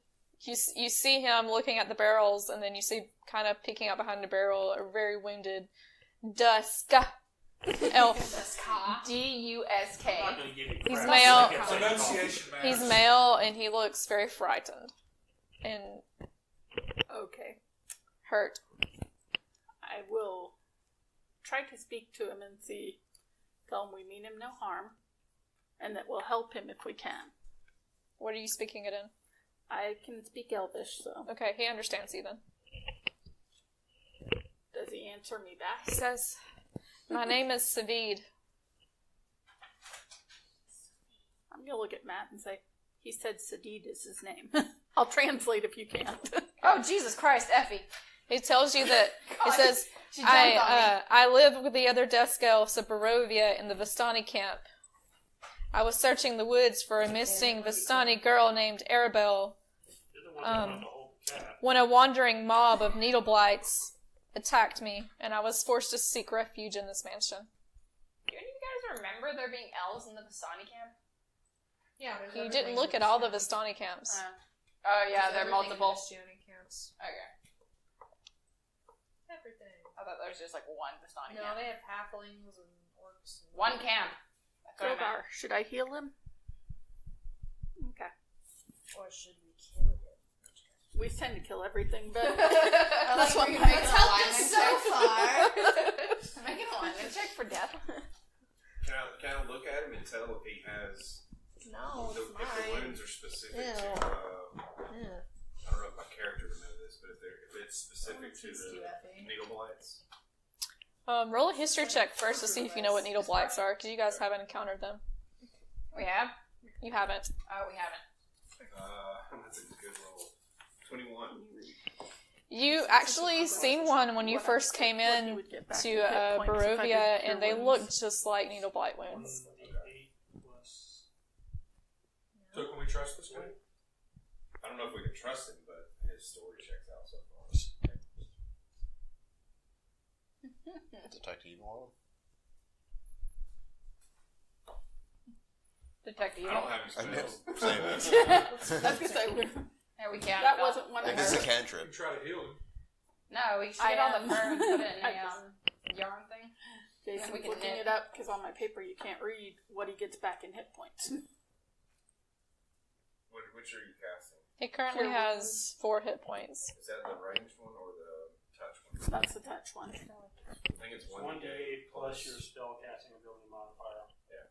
You see him looking at the barrels, and then you see kind of peeking out behind the barrel a very wounded Duska elf. Dusk. I'm not going to give you He's crap. male. Pronunciation matters. He's male, and he looks very frightened and Okay. hurt. I will try to speak to him and tell him we mean him no harm, and that we'll help him if we can. What are you speaking it in? I can speak Elvish, so Okay, he understands you then. does he answer me back? He says, "My name is Savid." I'm gonna look at Matt and say, he said Sadid is his name. I'll translate if you can't. Oh, Jesus Christ, Effie. He tells you that, he God, says, she jumped on me. I live with the other desk elves of Barovia in the Vistani camp. I was searching the woods for a missing Vistani girl named Arabelle, You're the one that wanted to hold the cat. when a wandering mob of needle blights attacked me, and I was forced to seek refuge in this mansion. Do any of you guys remember there being elves in the Vistani camp? Yeah, You didn't look at all the Vistani camps. Oh, yeah, there are multiple. camps. Okay. Everything. I thought there was just like one Vistani No, camp. they have halflings and orcs. And One camp. That's what I meant. Drogar, should I heal him? Okay. Or should we kill him? We tend to kill everything, but I like That's what where you my- make It's an helped alignment us so check. Make an alignment check for death. Can I look at him and tell if he has No, if it's the mine. wounds are specific Ew. to Yeah. I don't know if my character would know this, but if it's specific to Teach you, the Effie. needle blights. Roll a history check first to see if you know what needle blights are, because you guys haven't encountered them. We have? You haven't. Oh, we haven't. That's a good roll. 21. You actually seen one when you first came in to Barovia, and they looked just like needle blight wounds. 1d8 plus. So can we trust this guy? I don't know if we can trust him, but his story checks out so far. Detect evil. Detect I evil. don't have any I know. spells. Same as. I was gonna say Yeah, we can't. that wasn't one of It's a her. You cantrip. can try to heal him. No, we should get all the fur and put it in I a just- yarn thing. Jason's we can looking knit. it up because on my paper you can't read what he gets back in hit points. Which are you casting? He currently has 4 hit points. Is that the ranged one or the touch one? That's the touch one. I think it's 1d8 plus your spell casting ability modifier. Yeah.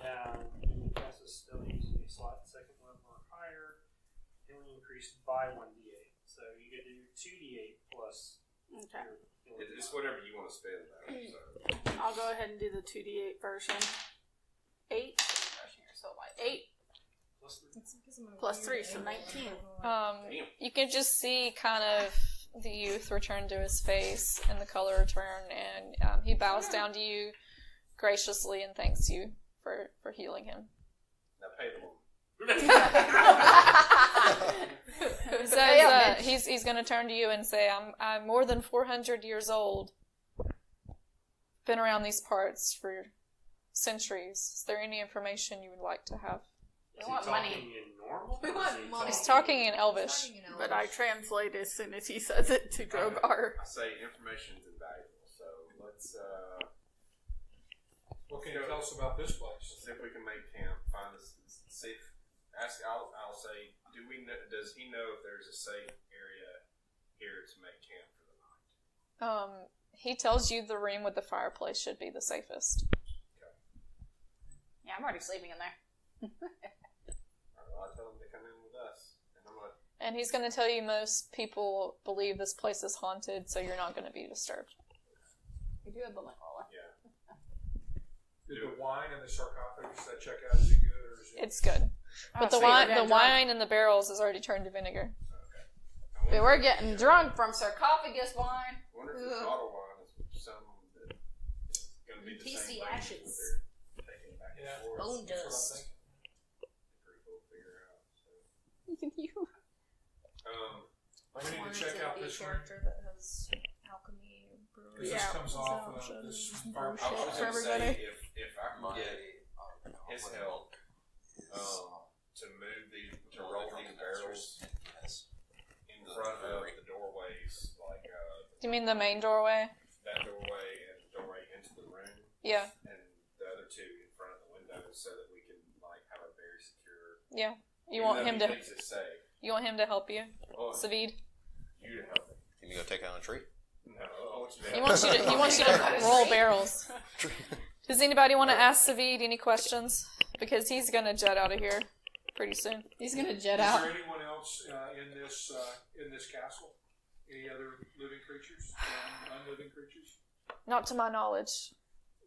Now, when you cast a spell using a slot second level or higher, healing increased by 1d8. So you could do 2d8 plus Okay. your healing. It's whatever you want to spend. So. I'll go ahead and do the 2d8 version. 8 8 plus 3, so 19. You can just see kind of the youth return to his face and the color return, and he bows down to you graciously and thanks you for healing him. Now pay the woman. He says he's going to turn to you and say, I'm more than 400 years old. Been around these parts for centuries. Is there any information you would like to have? Is We he want talking money. in normal? We or want is he money. He's talking in Elvish. But I translate as soon as he says it to Drogar. I say information's invaluable, so let's What can you tell us about this place? see if we can make camp. Find us safe. I'll say, does he know if there's a safe area here to make camp for the night? He tells you the room with the fireplace should be the safest. Yeah, I'm already sleeping in there. I'll tell him to come in with us, and I'm gonna. And he's going to tell you most people believe this place is haunted, so you're not going to be disturbed. We do have the lint roller. Yeah. Did the wine and the sarcophagus that check out, is it good or is it? It's good. But the wine in the barrels is already turned to vinegar. But we're getting drunk from sarcophagus wine. I wonder if this bottle wine is some that is going to be the Taste same the thing ashes. that they're taking it back and Yeah. forth. Bone That's what I'm dust. thinking. Pretty cool to figure out. So. You can hear. We need to check out this room. character that has alchemy. Because this comes off this I fireplace. was For going to say, everybody. if I can get his help to move to roll there's in front of the doorways, like Do you mean the main doorway? that doorway and the doorway into the room, Yeah. and the other two in front of the windows, so that we can like have a very secure. Yeah. You even want though him he to? thinks it's safe. You want him to help you, Well, Savid? you to help me. Can you go take down a tree? No, I want you to He help wants you to. He wants you to roll barrels. Does anybody want to ask Savid any questions? Because he's gonna jet out of here pretty soon. He's gonna jet Is out. there anyone else in this castle? Any other living creatures? Unliving creatures? Not to my knowledge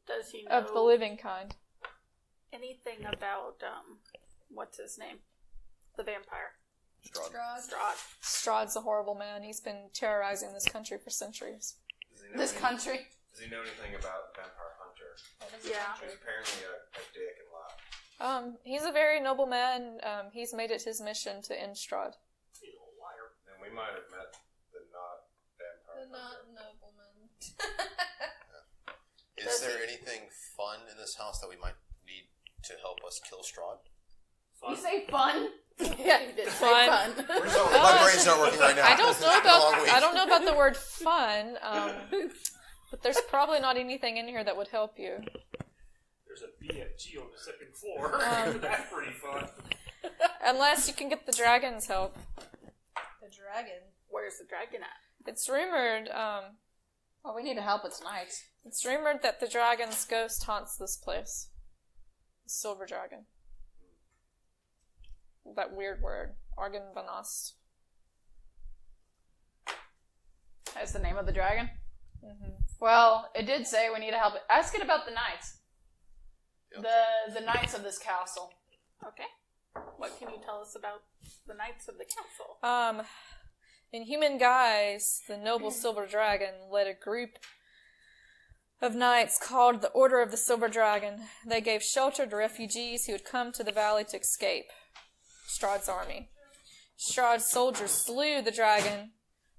Does he know of the living kind. anything about what's his name? The vampire. Strahd. Strahd. Strahd's a horrible man. He's been terrorizing this country for centuries. Does he know This country. Does he know anything about the Vampire Hunter? Yeah. He's apparently a dick and lie. He's a very noble man. He's made it his mission to end Strahd. He's a liar. And we might have met the not Vampire Hunter. nobleman. Is there anything fun in this house that we might need to help us kill Strahd? Fun. You say fun? Yeah, he did. Fun. My brain's not working right now. I don't know It's been a long about. week. I don't know about the word fun. But there's probably not anything in here that would help you. There's a BFG on the second floor. That's pretty fun. Unless you can get the dragon's help. The dragon. Where's the dragon at? It's rumored. Well, we need to help its knights. It's rumored that the dragon's ghost haunts this place. The silver dragon. That weird word. Argenvanost. That's the name of the dragon. Mm-hmm. Well, it did say we need to help it. Ask it about the knights. Yep. The knights of this castle. Okay. What can you tell us about the knights of the castle? In human guise, the noble silver dragon led a group of knights called the Order of the Silver Dragon. They gave shelter to refugees who had come to the valley to escape Strahd's army. Strahd's soldiers slew the dragon,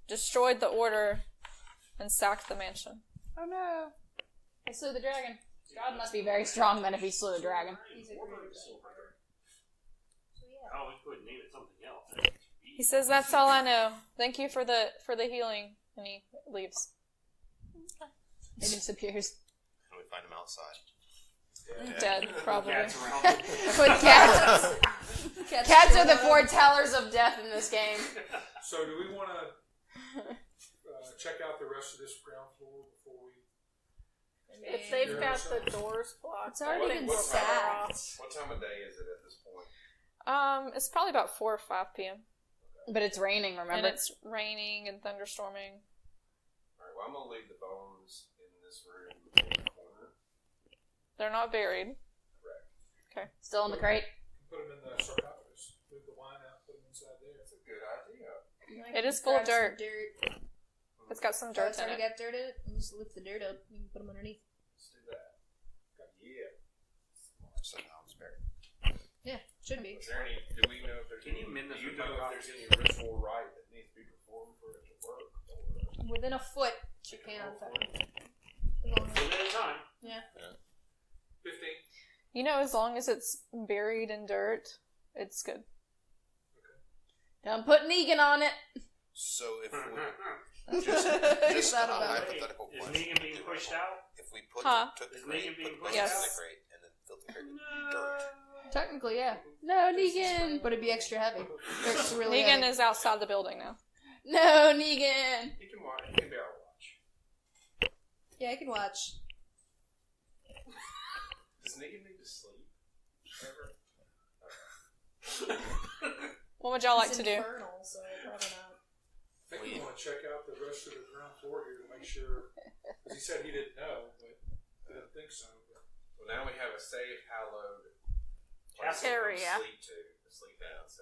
destroyed the order, and sacked the mansion. Oh no. He slew the dragon. God must be very strong then if he slew a dragon. Oh, we could name it something else. He says, "That's all I know. Thank you for the healing," and he leaves. It disappears. And we find him outside. Dead, probably. Cats around. With cats. Cats are the foretellers of death in this game. So do we want to check out the rest of this ground floor before we... If they've got the doors blocked, It's already I think been we're better sacked. off. What time of day is it at this point? It's probably about 4 or 5 p.m. But it's raining, And remember? it's raining and thunderstorming. Alright, well, I'm going to leave the bones in this room in the corner. They're not buried. Correct. Still in the crate? Put them in the sarcophagus. Move the wine out, put them inside there. That's a good idea. It is full of Grab some dirt. It's got some Oh, dirt it's in already it. got dirt in it. You just lift the dirt up. You can put them underneath. Let's do that. Yeah. So now it's buried. Yeah, should be. Is there any, do we know if there's Can any, you mend do this you with know my if there's any ritual rite that needs to be performed for it to work? Or, Within a foot, you can. One at a time. 15. You know, as long as it's buried in dirt, it's good. Don't put Negan on it. So if we He's just not a about it. hypothetical Is question, Negan being pushed out? if we put Huh? took the Is crate, Negan being put the pushed bones in out? the crate, and then filled the crate with dirt. Technically, yeah. No, Negan! But it'd be extra heavy. Dirt's really Negan heavy. is outside the building now. No, Negan. he can watch, he can barrel watch. Yeah, I can watch. Does Negan need to sleep? Ever? What would y'all like It's to do? infernal, so probably not. I think we want to check out the rest of the ground floor here to make sure. Because he said he didn't know, but I didn't think so. But Well, now we have a safe, hallowed place Area. to sleep down. So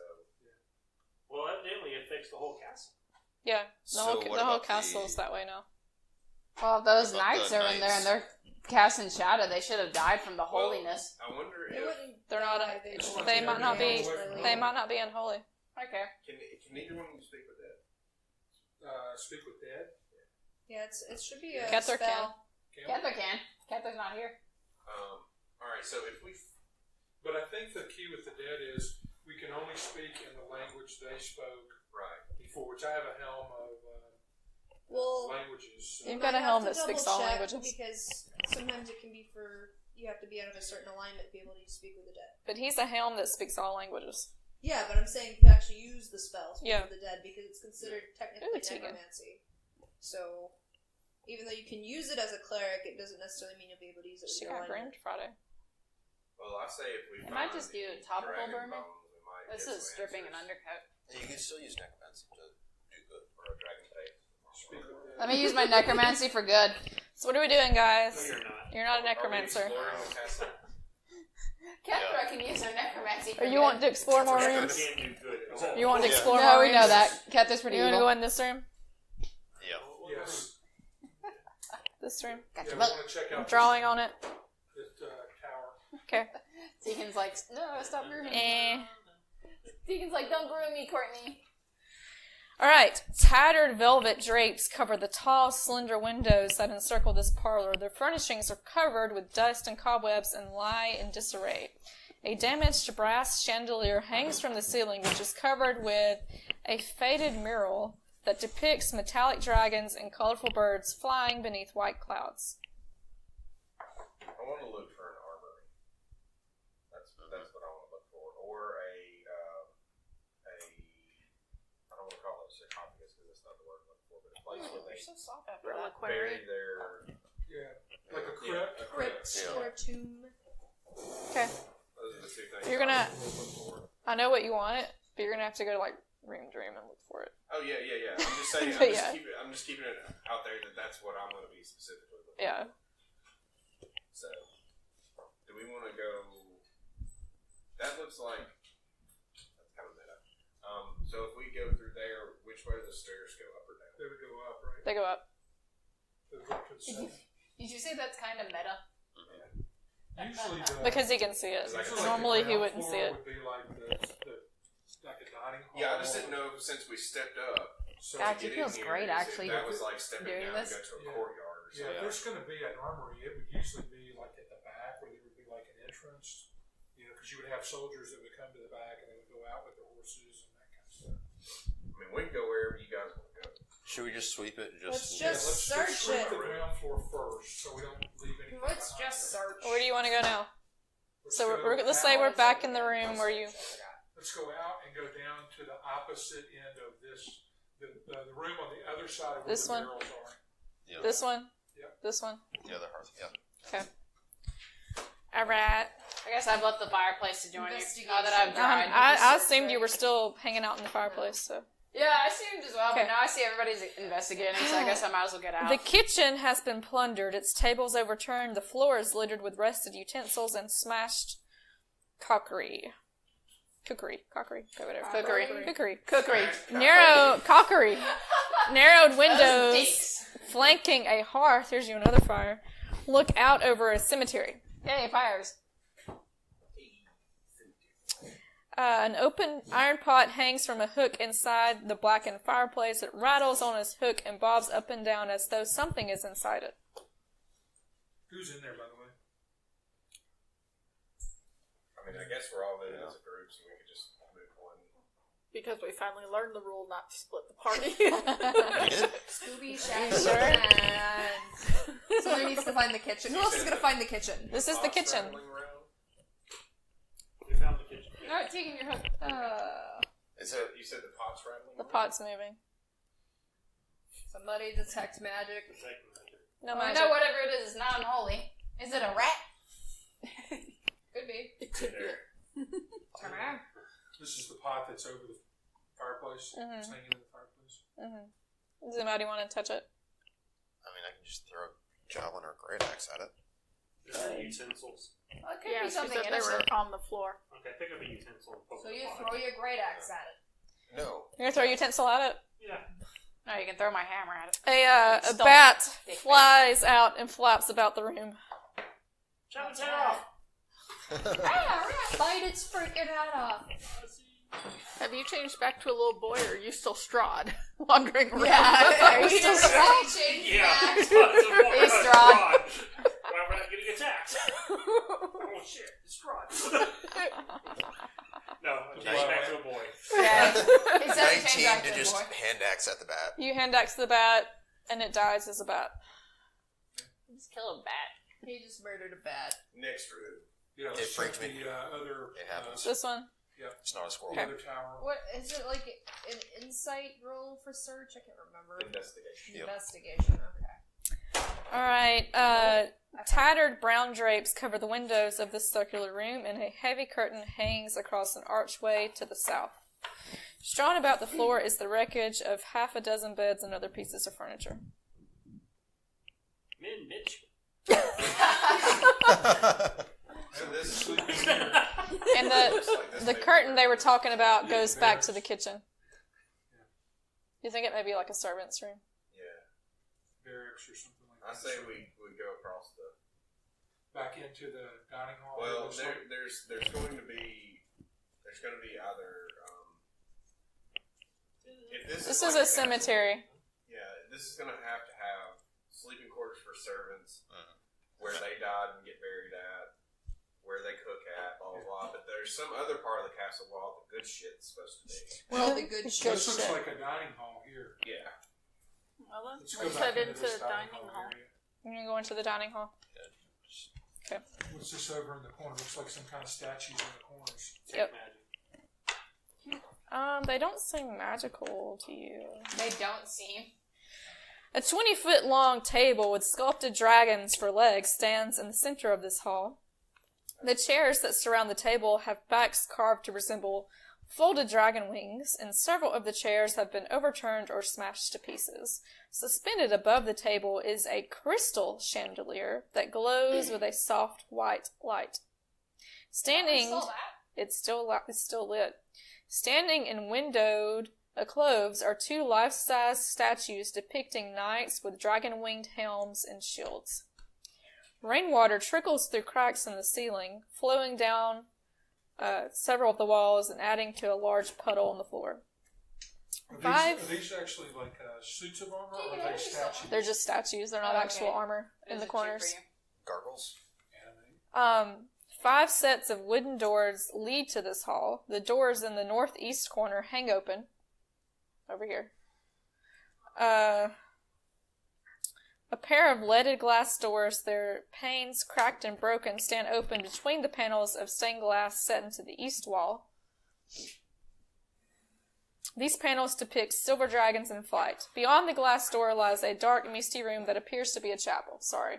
Well, evidently it fixed the whole castle. Yeah, So what the whole about castle's the- that way now. Well, if those What about knights the are in there and knights? they're casting shadow, they should have died from the holiness. I wonder They if wouldn't They're not. die, just They might not be. Really? They might not be unholy. Okay. can either one of you speak with that? speak with Dad. Yeah, it should be a Kether spell. Can we? Cather can. Cather's not here. All right. So if we But I think the key with the dead is we can only speak in the language they spoke before, which I have a helm of languages. So. You've got a helm that speaks all check languages. Because sometimes it can be you have to be out of a certain alignment to be able to speak with the dead. But he's a helm that speaks all languages. Yeah, but I'm saying you actually use the spell speak with the dead because it's considered technically necromancy. So, even though you can use it as a cleric, it doesn't necessarily mean you'll be able to use it with She your got alignment. burned Friday. Well, I say if we might just do a topical dragon burning. bones, we might This get is some stripping an answers. undercoat. You can still use necromancy to do good. Or a dragon tape. Let me use my necromancy for good. So what are we doing, guys? No, you're not. You're not a necromancer. Are we exploring the castle? Kethra can use her necromancy for Or you good. want to explore more You rooms? can't do good at all. You want to explore No, more we rooms? know that. Ketra's pretty You want to evil. go in this room? Yeah. Yes. This room? Gotcha. Yeah, we But want to check out Drawing on it? this tower. Okay. Deacon's like, no, stop grooming. Eh. Deacon's like, don't groom me, Courtney. Alright. Tattered velvet drapes cover the tall, slender windows that encircle this parlor. The furnishings are covered with dust and cobwebs and lie in disarray. A damaged brass chandelier hangs from the ceiling, which is covered with a faded mural that depicts metallic dragons and colorful birds flying beneath white clouds. I want to look for an armory. That's what I want to look for, or a I don't want to call it a sarcophagus because that's not the word I'm looking for, but a place where they soft after bury their Like a crypt. a Crypt or tomb. Okay. Those are the two things. You're gonna- I look for. I know what you want, but you're gonna have to go to like Room Dream and look for it. Oh yeah. I'm just saying. But yeah. I'm just keeping it out there that that's what I'm going to be specifically looking Yeah. for. So, do we want to go? That looks like that's kind of meta. So if we go through there, which way do the stairs go, up or down? They would go up, right? They go up. They go up to the south. Did you say that's kind of meta? Usually the Because he can see it. Like usually Normally the he ground wouldn't floor see it. Would be like like a dining hall. Yeah, I just didn't know since we stepped up. So God, to it get feels in here, great, if actually, That was like stepping doing down this. to go to a Yeah. courtyard or yeah, something. if there's going to be an armory, it would usually be like at the back, where there would be like an entrance. Because you would have soldiers that would come to the back and they would go out with their horses and that kind of stuff. I mean, we can go wherever you guys want to go. Should we just sweep it? Let's Yeah, just let's search sweep it. the ground floor first, so we don't leave anything. Let's behind. just search. Where do you want to go now? So go let's say we're out- back in the room where you. Let's go out and go down to the opposite end of this, the room on the other side of where This the one? barrels are. Yeah. This one. Yep. This one. Yeah, the hearth. Yeah. Okay. All right. I guess I've left the fireplace to join you. Investigation. Now that I've tried. I assumed you were still hanging out in the fireplace. So Yeah, I assumed as well, Okay. but now I see everybody's investigating, so I guess I might as well get out. the kitchen has been plundered. Its tables overturned. The floor is littered with rusted utensils and smashed cookery. Go whatever. Cookery. Narrow cockery. Narrowed Those windows dicks. flanking a hearth. Here's you another fire. Look out over a cemetery. Yay, fires. An open iron pot hangs from a hook inside the blackened fireplace. It rattles on its hook and bobs up and down as though something is inside it. Who's in there, by the way? I mean, I guess we're all in as a group, so we could just move one. Because we finally learned the rule not to split the party. Scooby Shack. Sure. Somebody needs to find the kitchen. Who else is going to find the kitchen? This is the kitchen. Rattling around. We found the kitchen. Alright, taking your hook. Is it? You said the pot's rattling. The around? pot's moving. Somebody detect magic. No I magic. know whatever it is not unholy. Is it a rat? Could be. It could be. Turn around. This is the pot that's over the fireplace. Mhm. It's hanging in the fireplace. Does anybody want to touch it? I mean, I can just throw a javelin or a great axe at it. Is there utensils? Well, it could Yeah, be she something said they were innocent. on the floor. Okay, pick up a utensil and poke So the you pot. throw your great axe at it. No. You're gonna throw a utensil at it? Yeah. No, you can throw my hammer at it. A Stop. bat Dick flies out and flaps about the room. Chop its head off! Bite its freaking head off. Have you changed back to a little boy, or are you still Strahd wandering around? Yeah, Are you still still Strahd? Yeah! He's It's Strahd. Why we're not getting attacked? Oh shit, it's Strahd. tag change team back to to just boy. hand axe at the bat. You hand axe the bat, and it dies as a bat. Just kill a bat. He just murdered a bat. Next room. Yeah, It let's check freaks me. the other. It happens. This one? It's not a squirrel. The other tower. What is it like? An insight roll for search? I can't remember. Investigation. Yep. Investigation. Okay. Alright, tattered brown drapes cover the windows of this circular room, and a heavy curtain hangs across an archway to the south. Strewn about the floor is the wreckage of half a dozen beds and other pieces of furniture. Men, bitch. So this And the curtain they were talking about goes back to the kitchen. You think it may be like a servant's room? yeah. Barracks or something like I that. say we go across the. Back into the dining hall. Well, Looks like- there's going to be either if This like is a castle, cemetery. Yeah, this is going to have sleeping quarters for servants, where they died and get buried at, where they cook at, blah blah blah. But there's some other part of the castle where all the good shit's supposed to be. Well, the good Good shit. This looks shit. like a dining hall here. Yeah. Well, then, Let's go let's back head into this the dining hall. area. You're gonna go into the dining hall. What's this over in the corner? Looks like some kind of statues in the corners. Yep. Magic. They don't seem magical to you. They don't seem. A 20-foot long table with sculpted dragons for legs stands in the center of this hall. The chairs that surround the table have backs carved to resemble folded dragon wings, and several of the chairs have been overturned or smashed to pieces. Suspended above the table is a crystal chandelier that glows with a soft white light. Standing, it's still lit. Standing in windowed cloves are two life-size statues depicting knights with dragon-winged helms and shields. Rainwater trickles through cracks in the ceiling, flowing down several of the walls and adding to a large puddle on the floor. Are these actually like suits of armor, or are they statues? They're just statues. They're not Oh, actual okay. armor in the corners. Gargles. Anime. 5 sets of wooden doors lead to this hall. The doors in the northeast corner hang open. Over here. A pair of leaded glass doors, their panes cracked and broken, stand open between the panels of stained glass set into the east wall. These panels depict silver dragons in flight. Beyond the glass door lies a dark, misty room that appears to be a chapel. Sorry.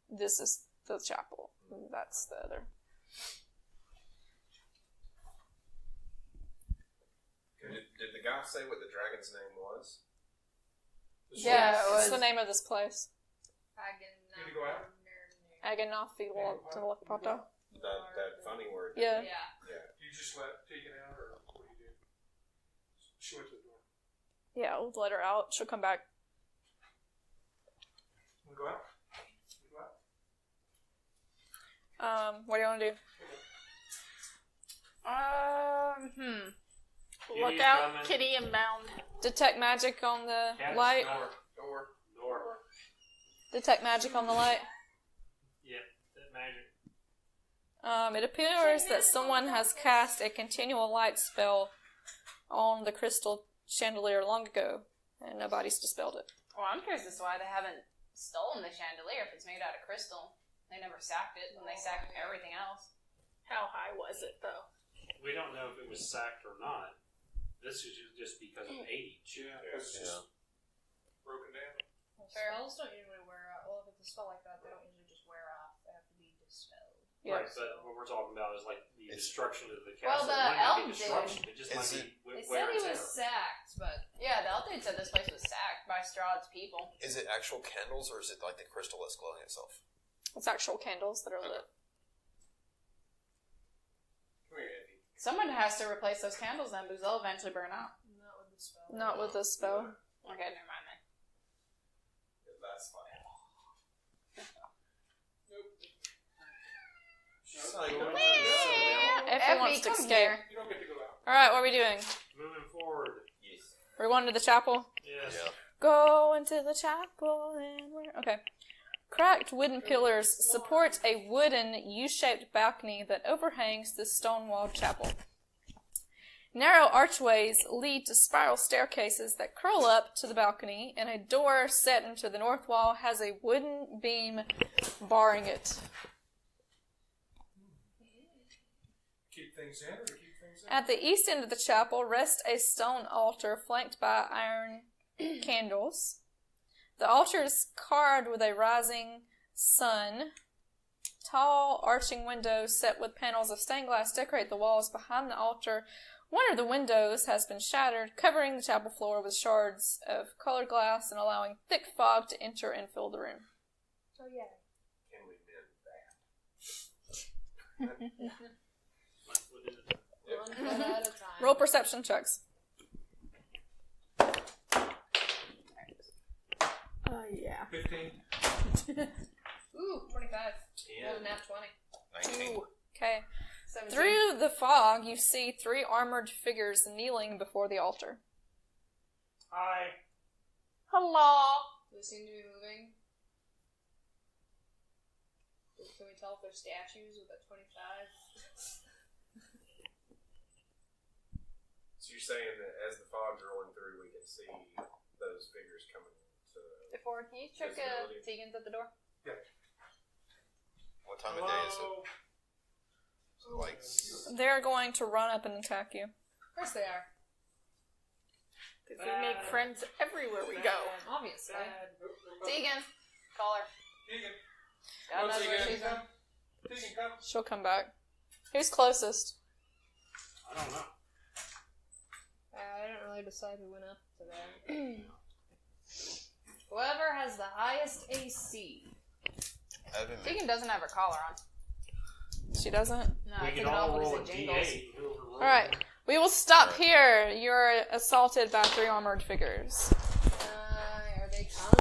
This is the chapel. That's the other. Did the guy say what the dragon's name was? Yeah, it's the name of this place. Can you go out? Aganophilopata. That funny word. Yeah. You just let Tegan out, or what do you do? She went to the door. Yeah, we'll let her out. She'll come back. Want to go out? You go out? What do you want to do? Look Kitty's out, coming. Kitty and Bound. Detect magic on the Cat's light. Door. Detect magic on the light. Yep. That magic. It appears that someone has cast a continual light spell on the crystal chandelier long ago, and nobody's dispelled it. Well, I'm curious as to why they haven't stolen the chandelier if it's made out of crystal. They never sacked it, and they sacked everything else. How high was it, though? We don't know if it was sacked or not. This is just because of age. Yeah, it's just broken down. Spells don't usually wear out. Well, if it's a spell like that, they don't usually just wear off. They have to be dispelled. Right, Yes. but what we're talking about is like the destruction of the Well, castle. the It might not elf be destruction. It just might Is be They wear said and he was tear. sacked, but Yeah, the elf dude said this place was sacked by Strahd's people. Is it actual candles, or is it like the crystal that's glowing itself? It's actual candles that are lit. Come here, Eddie. Someone has to replace those candles then, because they'll eventually burn out. not with the spell. Not with this spell. Okay, never mind then. That's fine. She's like, "Oh, Effie wants to come escape. here. You don't get to go out. Alright, what are we doing? Moving forward. yes. We're going to the chapel? Yes. Yeah. Go into the chapel and we're... Okay. Cracked wooden pillars support a wooden U-shaped balcony that overhangs the stone-walled chapel. Narrow archways lead to spiral staircases that curl up to the balcony, and a door set into the north wall has a wooden beam barring it. Keep things in or to keep things in? At the east end of the chapel rests a stone altar flanked by iron candles. The altar is carved with a rising sun. Tall, arching windows set with panels of stained glass decorate the walls behind the altar. One of the windows has been shattered, covering the chapel floor with shards of colored glass and allowing thick fog to enter and fill the room. Oh, yeah. Can we mend that? One foot at a time. Roll perception checks. Yeah. 15. Ooh, 25. 10. Rolled a nat 20. 19. Okay. 17. Through the fog, you see 3 armored figures kneeling before the altar. Hi. Hello. They seem to be moving. Can we tell if they're statues with a 25? So you're saying that as the fog's rolling through, we can see those figures coming to... Before, can you check Tegan's at the door? What time of day is it? Is it like They're going to run up and attack you. Of course they are. Because we make friends everywhere we go. Obviously. Tegan, call her. Tegan. God knows where she's Tegan, at. come. Tegan, come. She'll come back. Who's closest? I don't know. I didn't really decide who went up to there. Whoever has the highest AC. Evan? Tegan doesn't have her collar on. She doesn't? No, We I can took it all off when roll it a said jingles. D8. Whoever rolls Alright. it. We will stop here. You're assaulted by 3 armored figures. Are they coming?